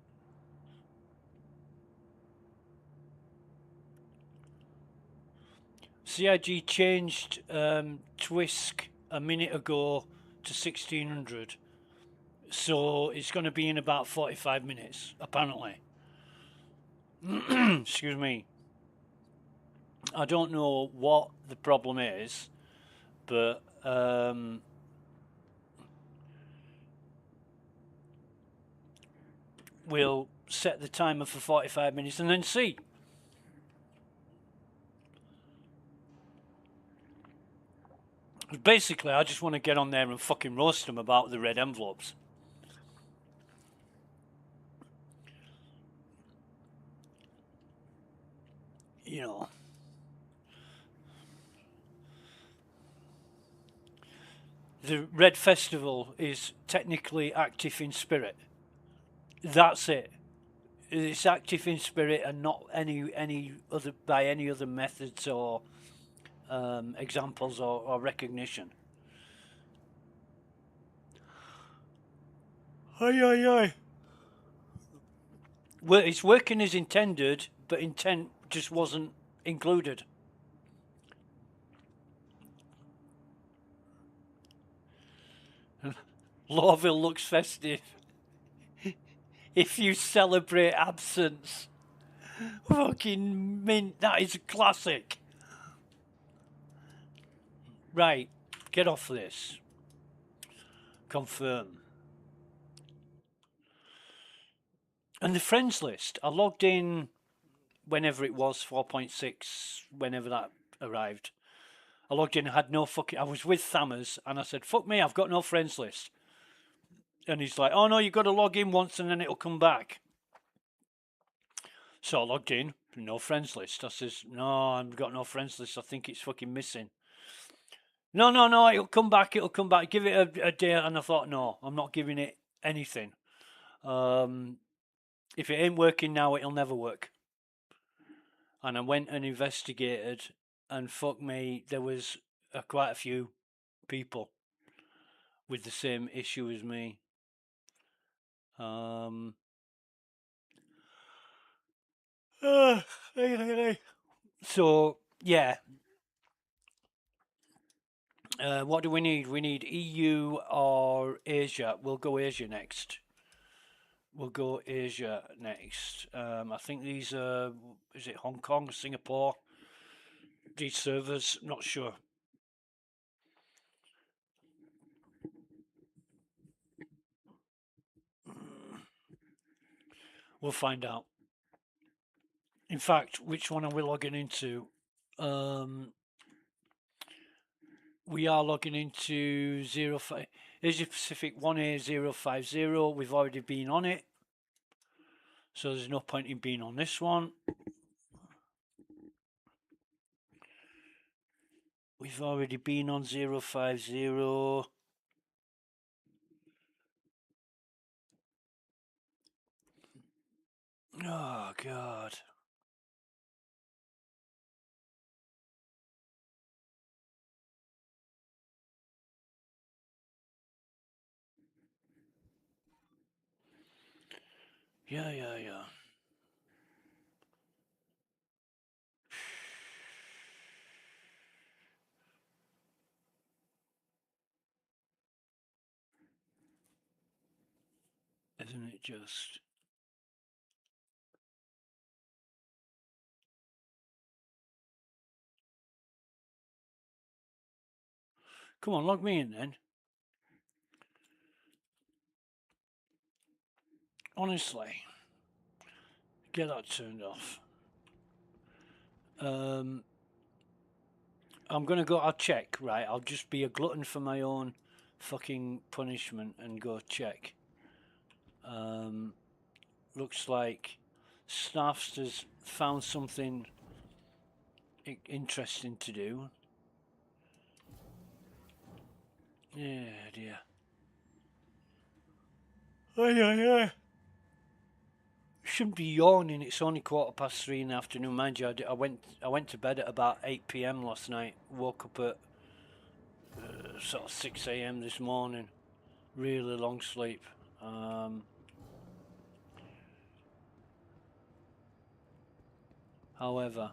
CIG changed Twisk a minute ago to 1600, so it's going to be in about 45 minutes, apparently. Excuse me. I don't know what the problem is, but we'll set the timer for 45 minutes and then see. Basically, I just want to get on there and fucking roast them about the red envelopes. You know. The Red Festival is technically active in spirit. That's it. It's active in spirit and not any other methods or examples or recognition. Aye. Well, it's working as intended, but intent just wasn't included. Lawville looks festive. If you celebrate absence. Fucking mint. That is a classic. Right. Get off this. Confirm. And the friends list. I logged in whenever it was, 4.6, whenever that arrived. I logged in and had no fucking... I was with Thammers and I said, fuck me, I've got no friends list. And he's like, oh no, you've got to log in once and then it'll come back. So I logged in, no friends list. I says, no, I've got no friends list. I think it's fucking missing. No, it'll come back, Give it a day. And I thought, no, I'm not giving it anything. If it ain't working now, it'll never work. And I went and investigated, and fuck me, there was quite a few people with the same issue as me. So yeah. What do we need? We need EU or Asia. We'll go Asia next. I think these are, is it Hong Kong, Singapore? These servers, not sure. We'll find out. In fact, which one are we logging into? We are logging into 05 Asia Pacific 1A050. We've already been on it, so there's no point in being on this one. We've already been on 050. Oh God. Yeah. Isn't it just? Come on, log me in then. Honestly, get that turned off. I'm gonna go. I'll check. Right, I'll just be a glutton for my own fucking punishment and go check. Looks like Staffs has found something interesting to do. Yeah, dear. Aye. Shouldn't be yawning. It's only 3:15 in the afternoon, mind you. I went to bed at about 8 p.m. last night. Woke up at sort of 6 a.m. this morning. Really long sleep. However,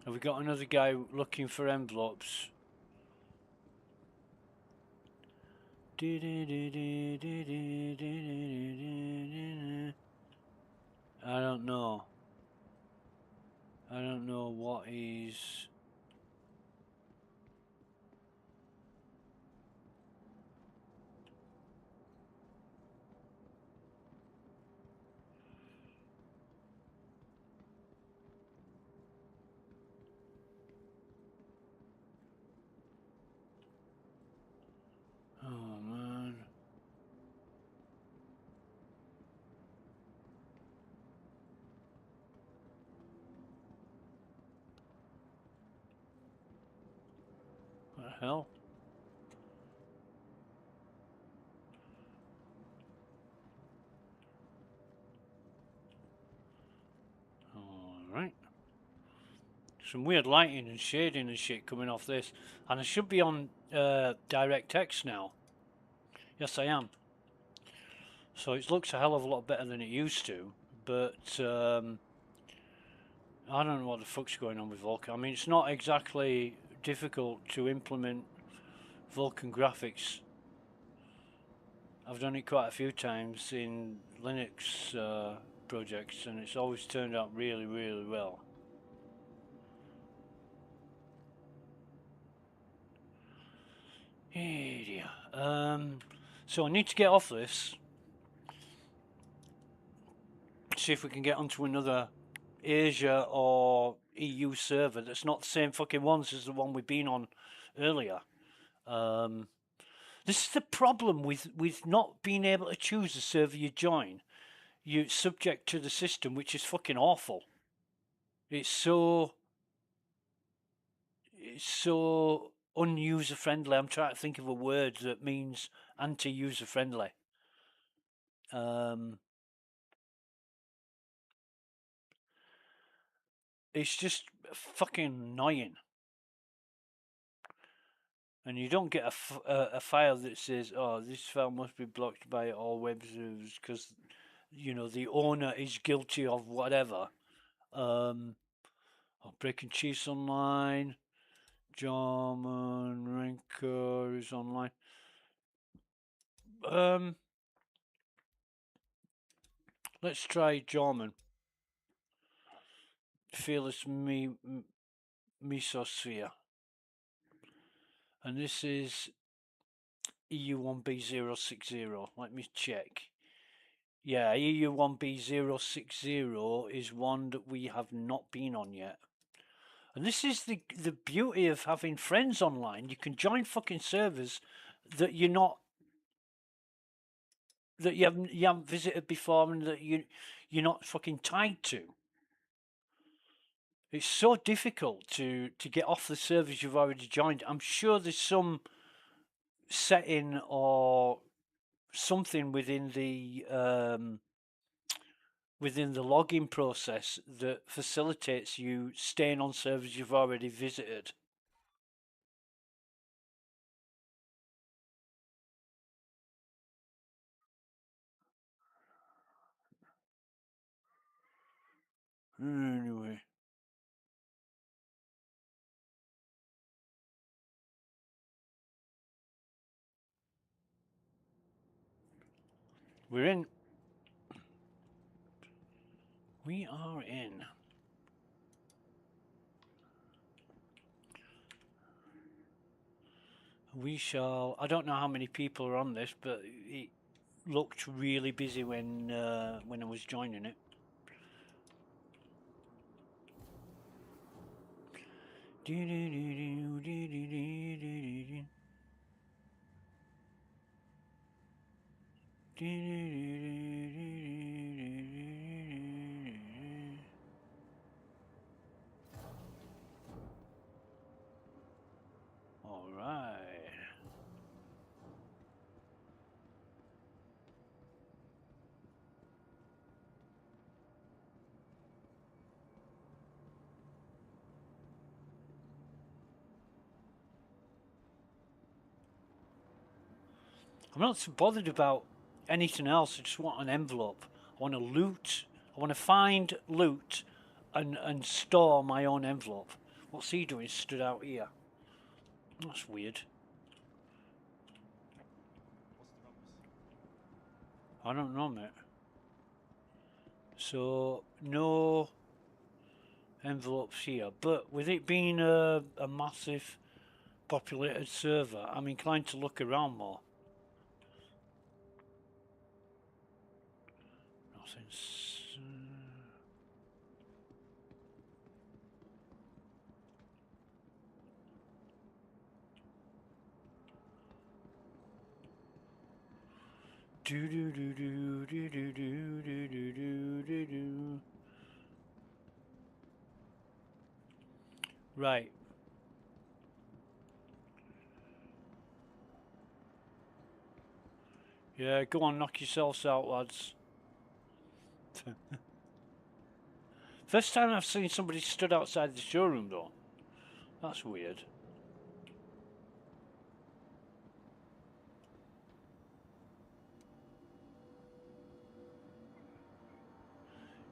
have we got another guy looking for envelopes? I don't know. I don't know what he's... Oh man. What the hell? Some weird lighting and shading and shit coming off this. And I should be on DirectX now. Yes, I am. So it looks a hell of a lot better than it used to. But I don't know what the fuck's going on with Vulkan. I mean, it's not exactly difficult to implement Vulkan graphics. I've done it quite a few times in Linux projects, and it's always turned out really, really well. Hey dear. So I need to get off this. See if we can get onto another Asia or EU server that's not the same fucking ones as the one we've been on earlier. This is the problem with not being able to choose the server you join. You're subject to the system, which is fucking awful. It's so un-user friendly. I'm trying to think of a word that means anti-user friendly. It's just fucking annoying. And you don't get a file that says, oh, this file must be blocked by all web servers because, you know, the owner is guilty of whatever. Breaking Cheese online. German Ranker is online. Let's try German. Fearless Mesosphere. And this is EU1B060. Let me check. Yeah, EU1B060 is one that we have not been on yet. And this is the beauty of having friends online. You can join fucking servers that you're not, that you haven't visited before, and that you're not fucking tied to. It's so difficult to get off the servers you've already joined. I'm sure there's some setting or something within the login process that facilitates you staying on servers you've already visited. Anyway. We're in. We are in. We shall. I don't know how many people are on this, but it looked really busy when I was joining it. All right. I'm not so bothered about anything else. I just want an envelope. I want to loot. I want to find, loot, and store my own envelope. What's he doing? Stood out here. That's weird. I don't know, mate. So no envelopes here, but with it being a massive populated server, I'm inclined to look around more. Nothing's. Do do do do do do do do do do do. Right. Yeah, go on, knock yourselves out, lads. First time I've seen somebody stood outside the showroom though. That's weird.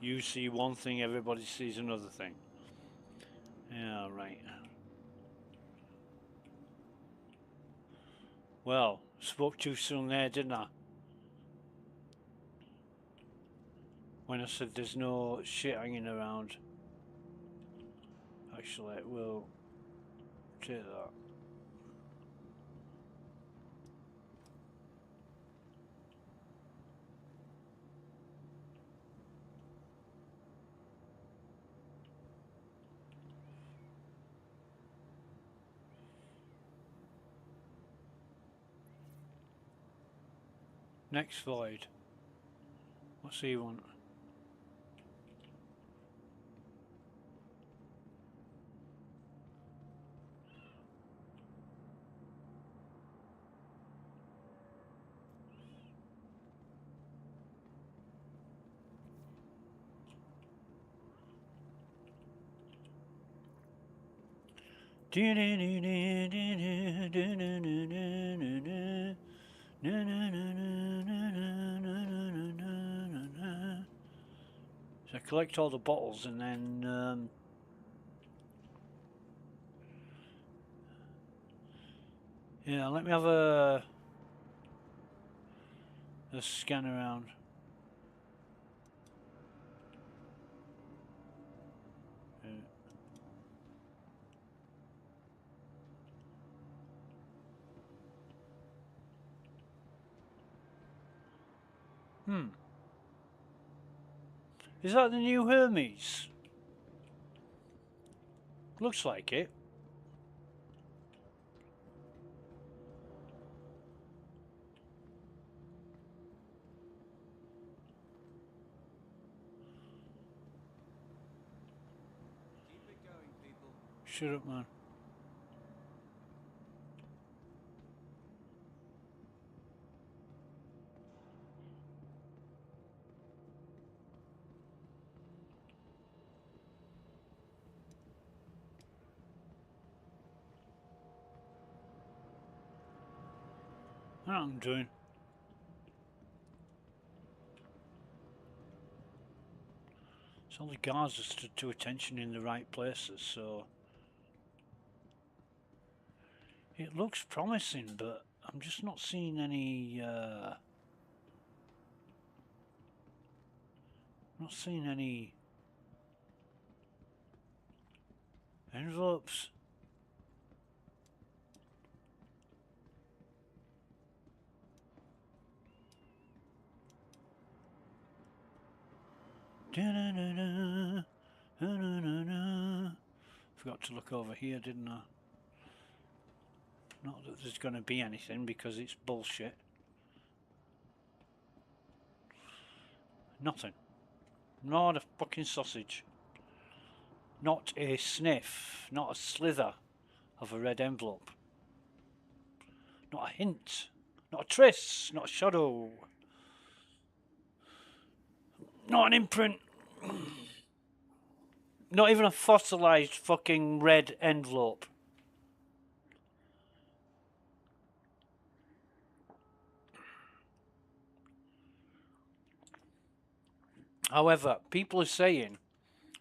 You see one thing, everybody sees another thing. Yeah, right. Well, spoke too soon there, didn't I? When I said there's no shit hanging around. Actually, we'll take that. Next void. What's he want? So collect all the bottles and then yeah, let me have a scan around. Is that the new Hermes? Looks like it. Keep it going, people. Shut up, man. What I'm doing. So all the guards are stood to attention in the right places, so it looks promising, but I'm just not seeing any envelopes. Forgot to look over here, didn't I? Not that there's going to be anything because it's bullshit. Nothing. Not a fucking sausage. Not a sniff. Not a slither of a red envelope. Not a hint. Not a trace. Not a shadow. Not an imprint. Not even a fossilized fucking red envelope. However, people are saying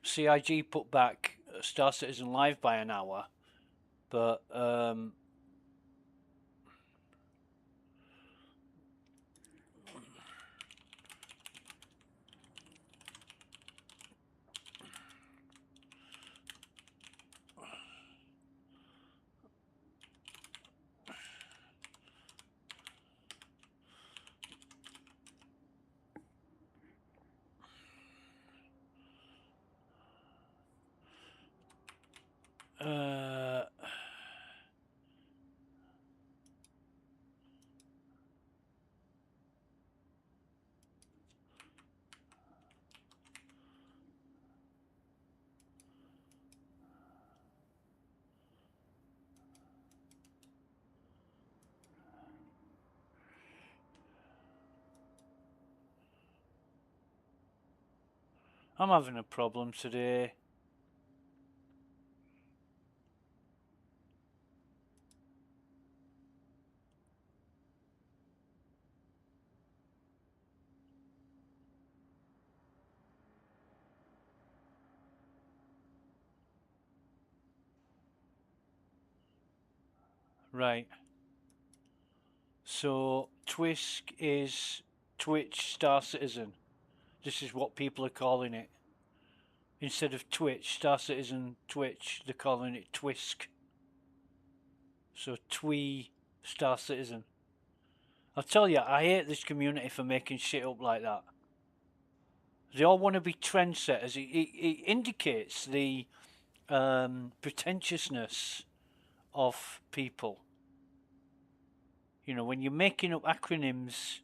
CIG put back Star Citizen Live by an hour, but I'm having a problem today. Right. So Twisk is Twitch Star Citizen. This is what people are calling it. Instead of Twitch, Star Citizen Twitch, they're calling it Twisk. So Twee Star Citizen. I'll tell you, I hate this community for making shit up like that. They all want to be trendsetters. It indicates the pretentiousness of people. You know, when you're making up acronyms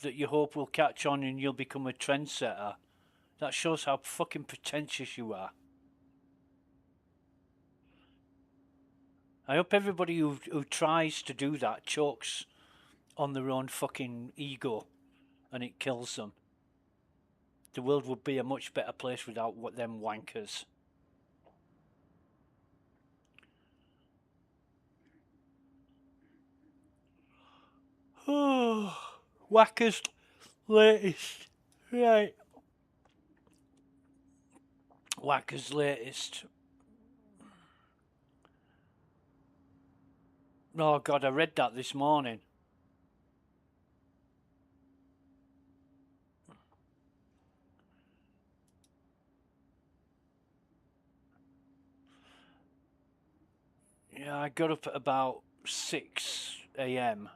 that you hope will catch on and you'll become a trendsetter, that shows how fucking pretentious you are. I hope everybody who tries to do that chokes on their own fucking ego and it kills them. The world would be a much better place without them wankers. Oh, Whacker's latest. Right. Whacker's latest. Oh God, I read that this morning. Yeah, I got up at about 6 a.m.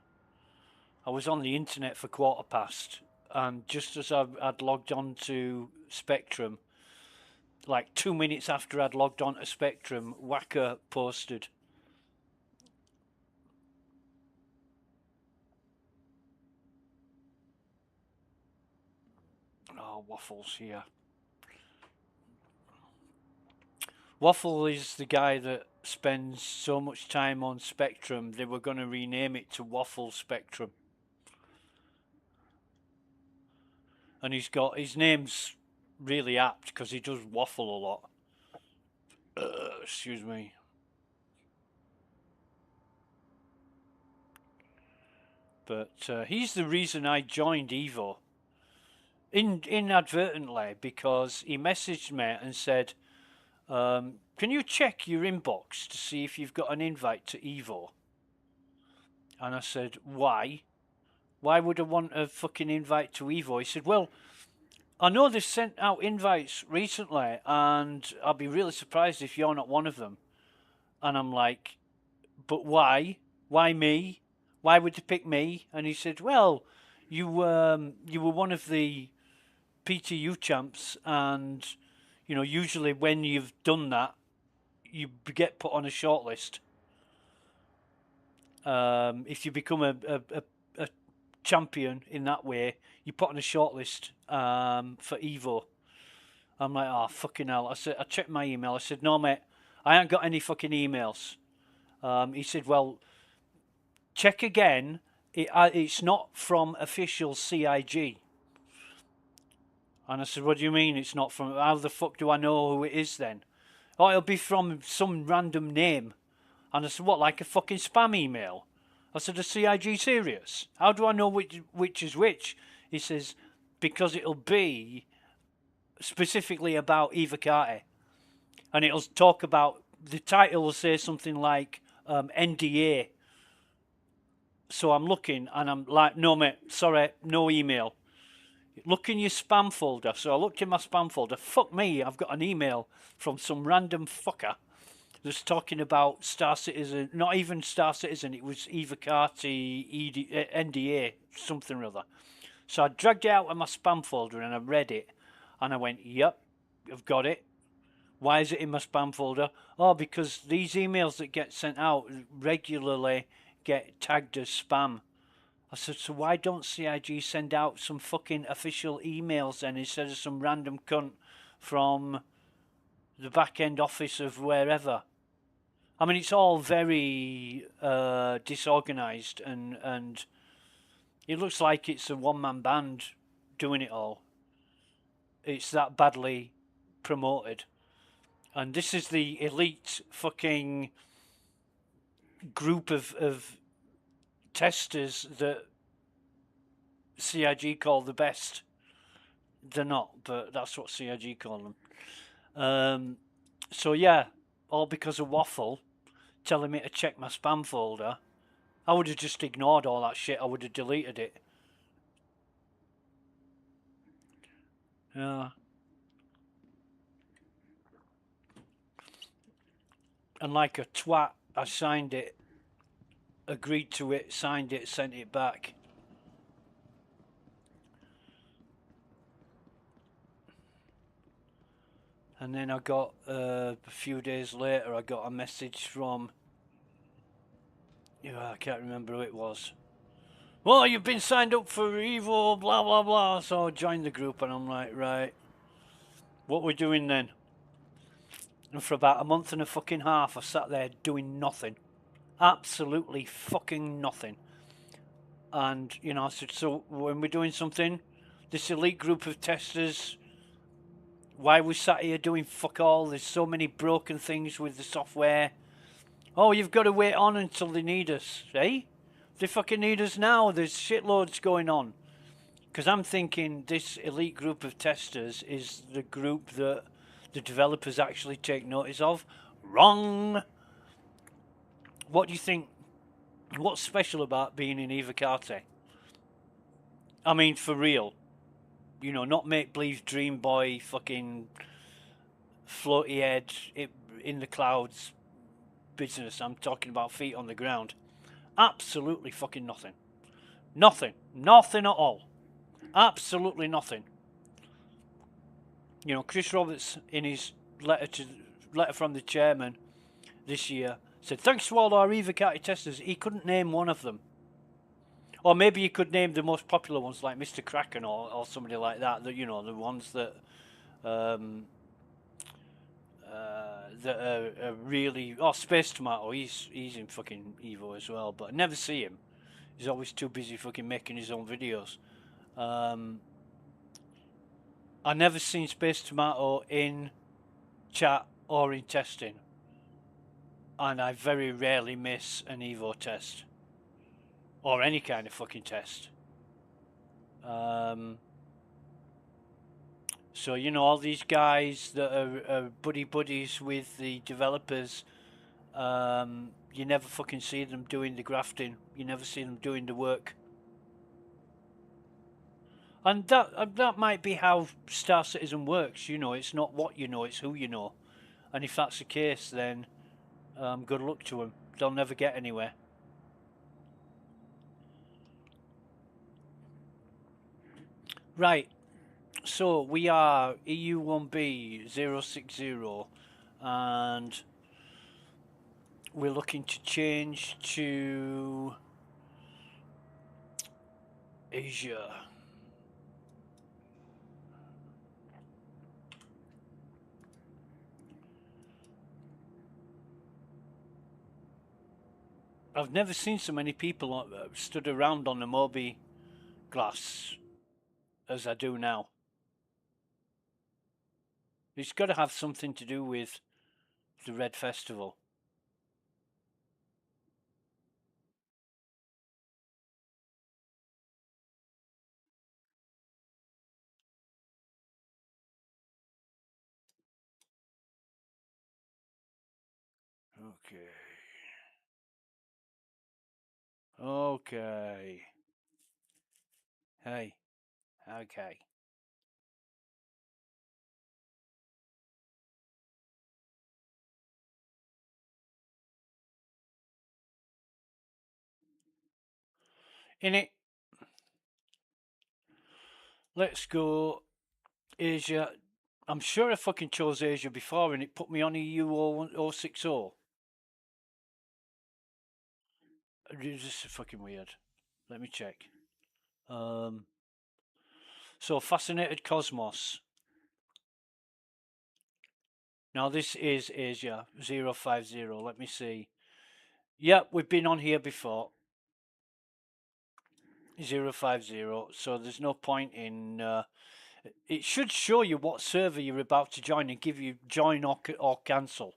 I was on the internet for 1:15, and just as I'd logged on to Spectrum, like 2 minutes after I'd logged on to Spectrum, Whacker posted. Oh, Waffles here. Waffle is the guy that spends so much time on Spectrum, they were going to rename it to Waffle Spectrum. And his name's really apt because he does waffle a lot. Excuse me. But he's the reason I joined Evo. Inadvertently, because he messaged me and said, can you check your inbox to see if you've got an invite to Evo? And I said, why? Why would I want a fucking invite to Evo? He said, well, I know they've sent out invites recently, and I'll be really surprised if you're not one of them. And I'm like, but why? Why me? Why would they pick me? And he said, well, you were one of the PTU champs, and you know, usually when you've done that, you get put on a shortlist. If you become a champion in that way, you put on a shortlist for Evo. I'm like, oh fucking hell! I checked my email. I said, no mate, I ain't got any fucking emails. He said, well, check again. It's not from official CIG. And I said, what do you mean it's not from? How the fuck do I know who it is then? Oh, it'll be from some random name. And I said, what, like a fucking spam email? I said, are CIG serious? How do I know which is which? He says, because it'll be specifically about Eva Carter. And it'll talk about, the title will say something like NDA. So I'm looking and I'm like, no mate, sorry, no email. Look in your spam folder. So I looked in my spam folder. Fuck me, I've got an email from some random fucker that's talking about Star Citizen. Not even Star Citizen, it was Eva Carter, NDA, something or other. So I dragged it out of my spam folder and I read it. And I went, yep, I've got it. Why is it in my spam folder? Oh, because these emails that get sent out regularly get tagged as spam. I said, so why don't CIG send out some fucking official emails then instead of some random cunt from the back end office of wherever? I mean, it's all very disorganised and it looks like it's a one-man band doing it all. It's that badly promoted. And this is the elite fucking group of testers that CIG call the best. They're not, but that's what CIG call them. So yeah, all because of Waffle telling me to check my spam folder. I would have just ignored all that shit. I would have deleted it. Yeah. And like a twat, I signed it, agreed to it, signed it, sent it back. And then I got, a few days later, I got a message from, I can't remember who it was. Well, you've been signed up for Evo, blah, blah, blah. So I joined the group and I'm like, right, what we're doing then? And for about a month and a fucking half, I sat there doing nothing. Absolutely fucking nothing. And, I said, so when we're doing something, this elite group of testers, why we sat here doing fuck all? There's so many broken things with the software. Oh, you've got to wait on until they need us. Eh? They fucking need us now. There's shitloads going on. Because I'm thinking this elite group of testers is the group that the developers actually take notice of. Wrong! What do you think? What's special about being in Evocate? I mean, for real. Not make believe Dream Boy fucking floaty head in the clouds business. I'm talking about feet on the ground. Absolutely fucking nothing. Nothing. Nothing at all. Absolutely nothing. Chris Roberts in his letter from the chairman this year said, thanks to all our Evocati testers, he couldn't name one of them. Or maybe he could name the most popular ones like Mr. Kraken or somebody like that, the ones that are really... Oh, Space Tomato, he's in fucking Evo as well, but I never see him. He's always too busy fucking making his own videos. I never seen Space Tomato in chat or in testing. And I very rarely miss an Evo test. Or any kind of fucking test. So, all these guys that are buddies with the developers, you never fucking see them doing the grafting. You never see them doing the work. And that might be how Star Citizen works. It's not what you know, it's who you know. And if that's the case, then good luck to them. They'll never get anywhere. Right. So we are EU1B 060 and we're looking to change to Asia. I've never seen so many people stood around on the Moby glass as I do now. It's got to have something to do with the Red Festival. Okay. Okay. Hey. Okay. In it. Let's go Asia. I'm sure I fucking chose Asia before and it put me on EU 060. This is fucking weird. Let me check. So Fascinated Cosmos. Now this is Asia 050. Let me see. Yep, we've been on here before. 050. So there's no point in It should show you what server you're about to join and give you join or cancel.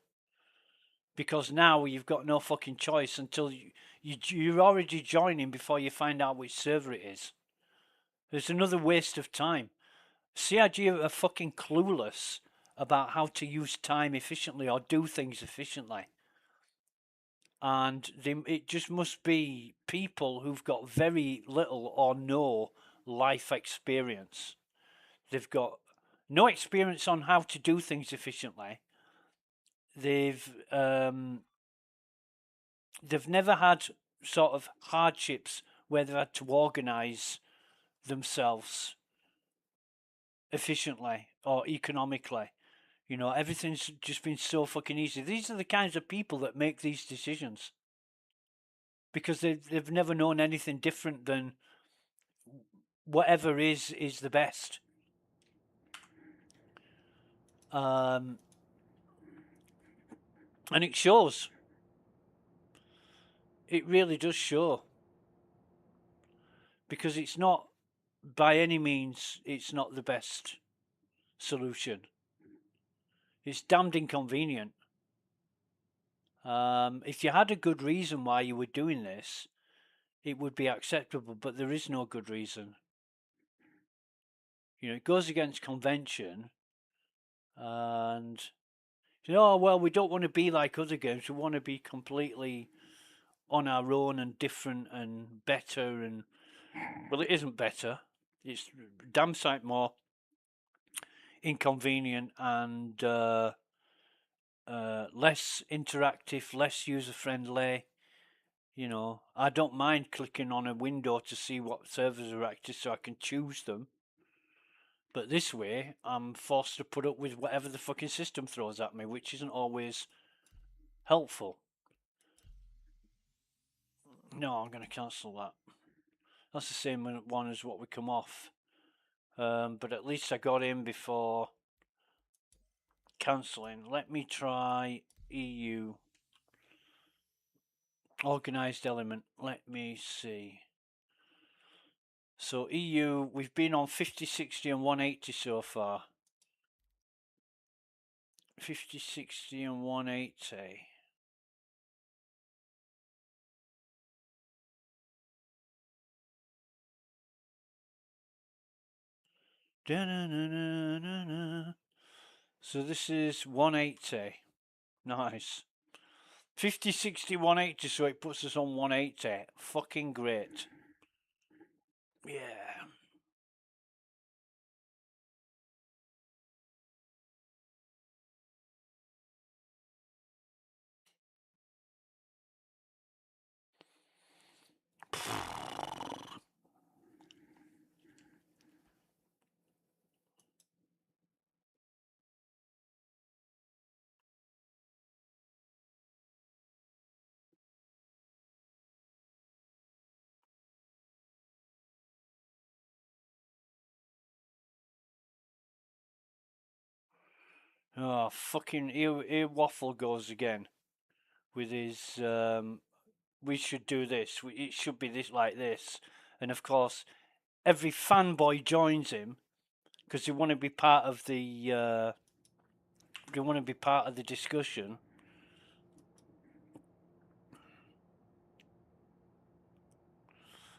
Because now you've got no fucking choice until you're already joining before you find out which server it is. There's another waste of time. CIG are fucking clueless about how to use time efficiently or do things efficiently. And it just must be people who've got very little or no life experience. They've got no experience on how to do things efficiently. They've never had sort of hardships where they've had to organise themselves efficiently or economically. You know, everything's just been so fucking easy. These are the kinds of people that make these decisions because they've never known anything different than whatever is the best. And it shows. It really does show. Because it's not, by any means, it's not the best solution. It's damned inconvenient. If you had a good reason why you were doing this, it would be acceptable, but there is no good reason. You know, it goes against convention, and you know, well, we don't want to be like other games. We want to be completely on our own and different and better. And well, it isn't better. It's damn sight more inconvenient and less interactive, less user friendly. You know, I don't mind clicking on a window to see what servers are active so I can choose them. But this way, I'm forced to put up with whatever the fucking system throws at me, which isn't always helpful. No, I'm going to cancel that. That's the same one as what we come off. But at least I got in before cancelling. Let me try EU. Organised element. Let me see. So EU, we've been on 50, 60 and 180 so far. 50, 60 and 180. Da-na-na-na-na-na. So this is 180. Nice. 50, 60, 180, so it puts us on 180. Fucking great. Yeah. Oh, fucking here Waffle goes again with his, we should do this, it should be this like this. And of course, every fanboy joins him because they want to be part of the, they want to be part of the discussion.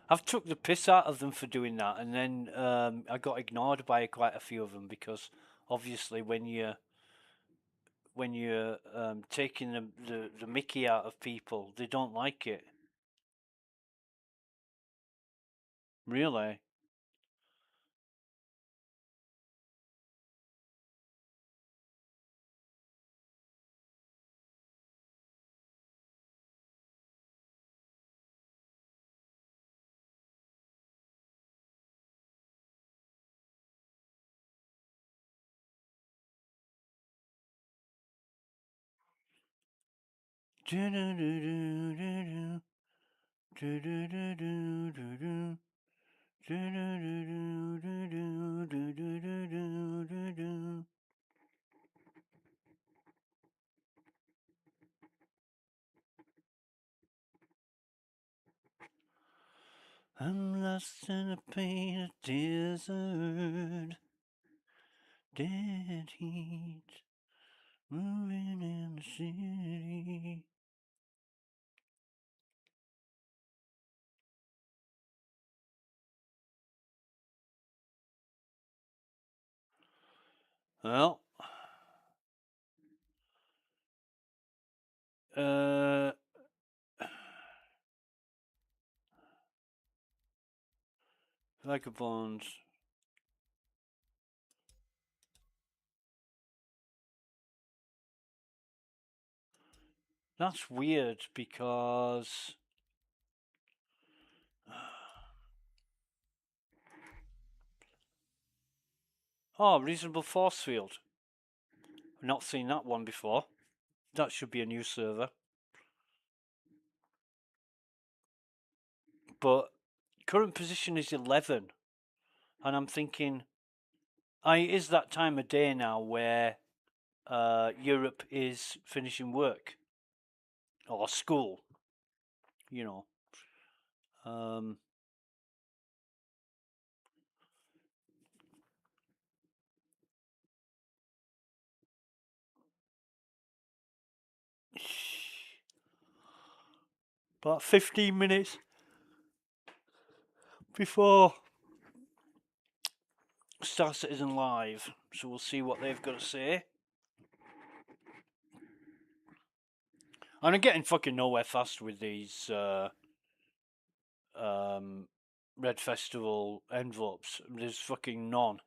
I've took the piss out of them for doing that, and then I got ignored by quite a few of them because obviously when you're taking the Mickey out of people, they don't like it. Really? I'm lost in a painted desert. Dead heat, moving in the city. Well, vagabonds. That's weird because oh, reasonable force field. I've not seen that one before. That should be a new server. But current position is 11, and I'm thinking, it is that time of day now where Europe is finishing work or school, you know. About 15 minutes before Star Citizen Live, so we'll see what they've got to say. And I'm getting fucking nowhere fast with these Red Festival envelopes. There's fucking none.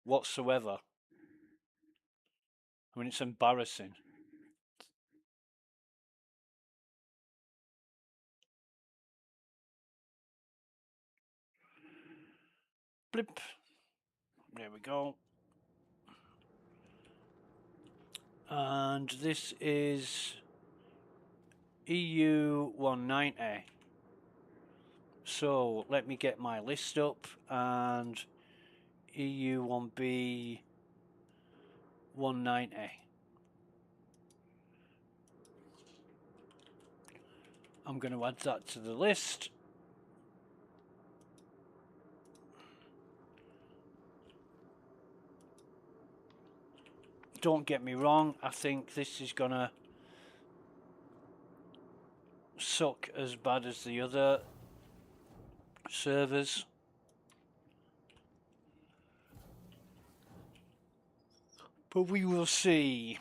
Whatsoever. I mean, it's embarrassing. Blip. There we go. And this is EU 190. So let me get my list up, and EU 1B 190. I'm going to add that to the list. Don't get me wrong, I think this is going to suck as bad as the other servers. But we will see.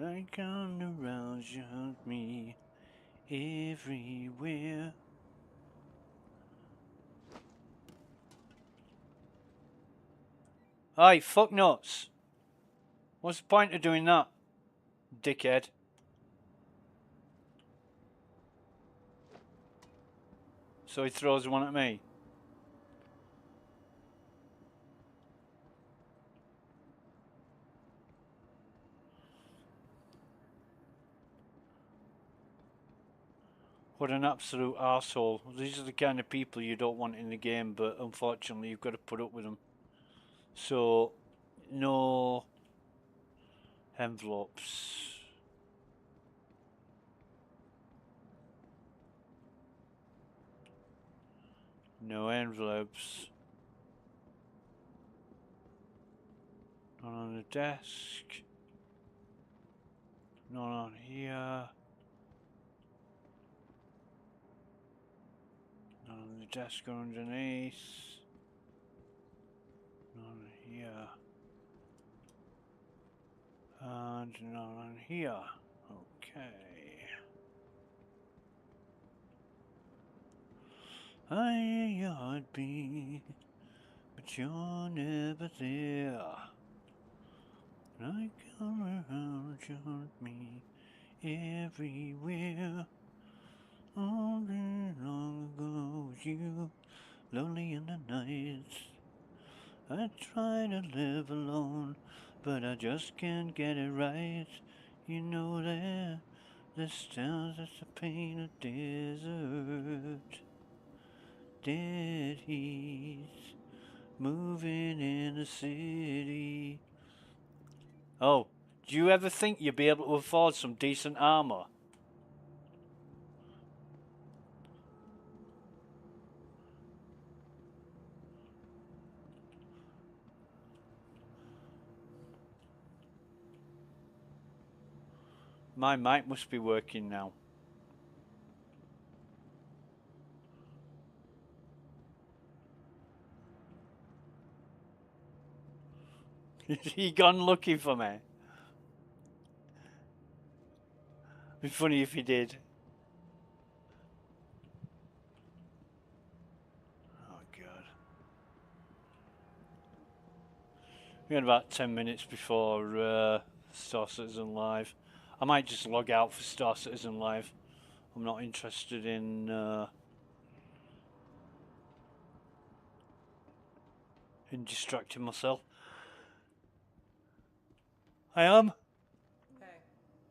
I come around you, hurt me everywhere. Aye, fuck nuts. What's the point of doing that, dickhead? So he throws one at me. What an absolute arsehole. These are the kind of people you don't want in the game, but unfortunately you've got to put up with them. So, no envelopes. No envelopes. Not on the desk. Not on here. Not on the desk or underneath. Not on here. And not on here. Okay. I hear your heartbeat, but you're never there. I come around, you hurt me everywhere. All day long ago was you, lonely in the nights. I try to live alone, but I just can't get it right. You know that This town's just a pain of desert. Dead heat. Moving in the city. Oh, do you ever think you'd be able to afford some decent armor? My mic must be working now. Is he gone looking for me? It'd be funny if he did. Oh god. We got about 10 minutes before Star Citizen Live. I might just log out for Star Citizen Live. I'm not interested in distracting myself. I am. Hey.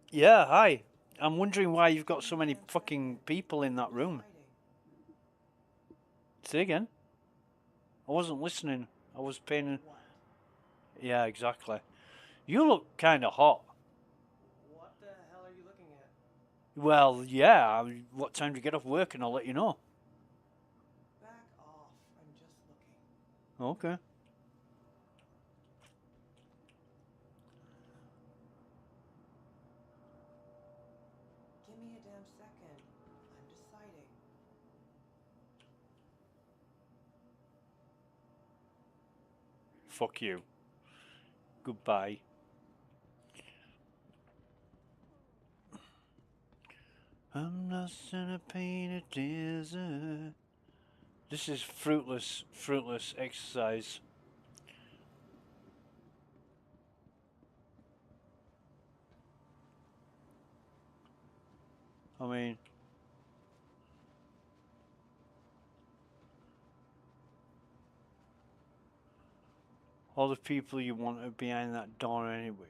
Yeah, hi. I'm wondering why you've got so many fucking people in that room. Say again. I wasn't listening. I was paying. What? Yeah, exactly. You look kind of hot. What the hell are you looking at? Well, yeah. What time do you get off work, and I'll let you know. Back off. I'm just looking. Okay. Give me a damn second. I'm deciding. Fuck you. Goodbye. I'm lost in a painted desert. This is fruitless exercise. I mean, all the people you want are behind that door anyway.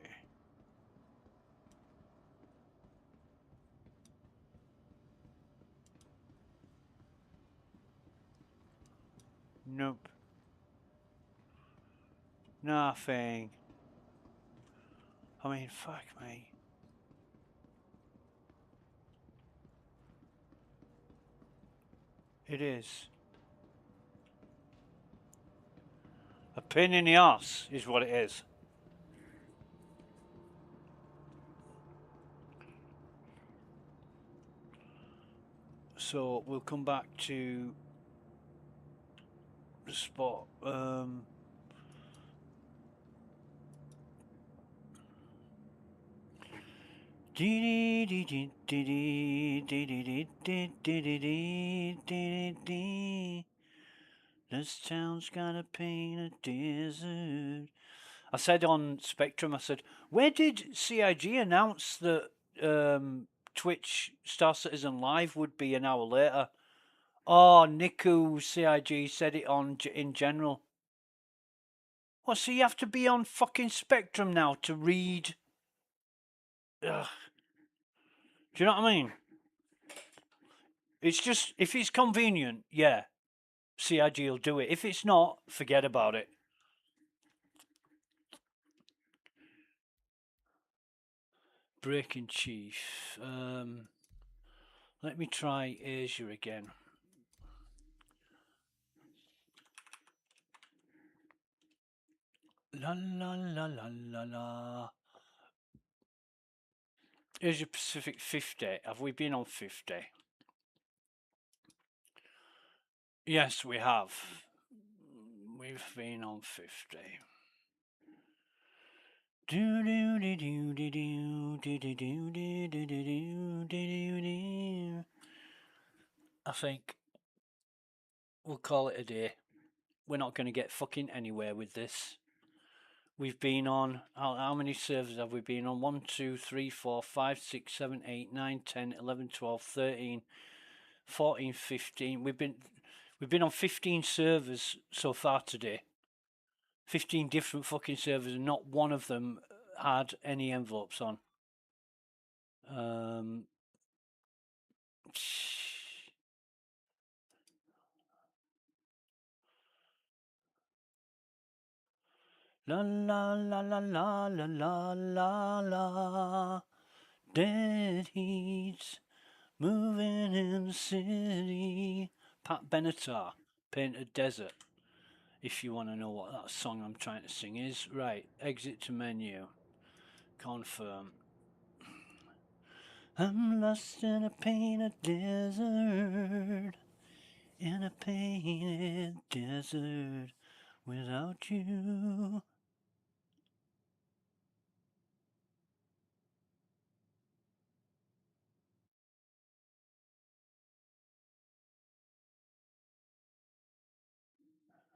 Nope. Nothing. I mean, fuck me. It is. A pain in the ass is what it is. So we'll come back to the spot. This town's got a pain a desert. I said on Spectrum, I said, where did CIG announce that Twitch Star Citizen Live would be an hour later? Oh, Niku CIG said it on in general. What, so you have to be on fucking Spectrum now to read? Ugh. Do you know what I mean? It's just, if it's convenient, yeah, CIG will do it. If it's not, forget about it. Breaking Chief. Let me try Asia again. La la la la la la. Asia Pacific 50. Have we been on 50? Yes, we have. We've been on 50. Do do do do do do do do do do do do do do. I think we'll call it a day. We're not going to get fucking anywhere with this. We've been on, how many servers have we been on? 1, 2, 3, 4, 5, 6, 7, 8, 9, 10, 11, 12, 13, 14, 15. We've been on 15 servers so far today. 15 different fucking servers, and not one of them had any envelopes on. La la la la la la la la la. Dead heat, moving in the city. Pat Benatar, Painted Desert. If you want to know what that song I'm trying to sing is. Right, exit to menu. Confirm. I'm lost in a painted desert. In a painted desert without you.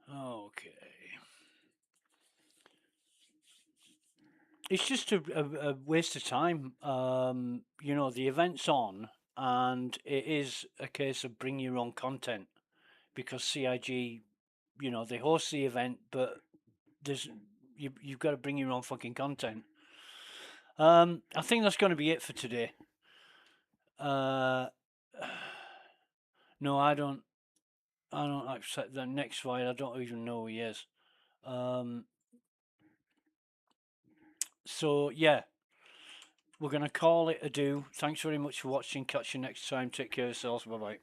Okay. It's just a waste of time. You know, the event's on, and it is a case of bring your own content because CIG, you know, they host the event, but there's you've got to bring your own fucking content. I think that's going to be it for today. No, I don't. I don't accept the next fight. I don't even know who he is. So yeah, we're gonna call it a do. Thanks very much for watching. Catch you next time. Take care of yourselves. Bye bye.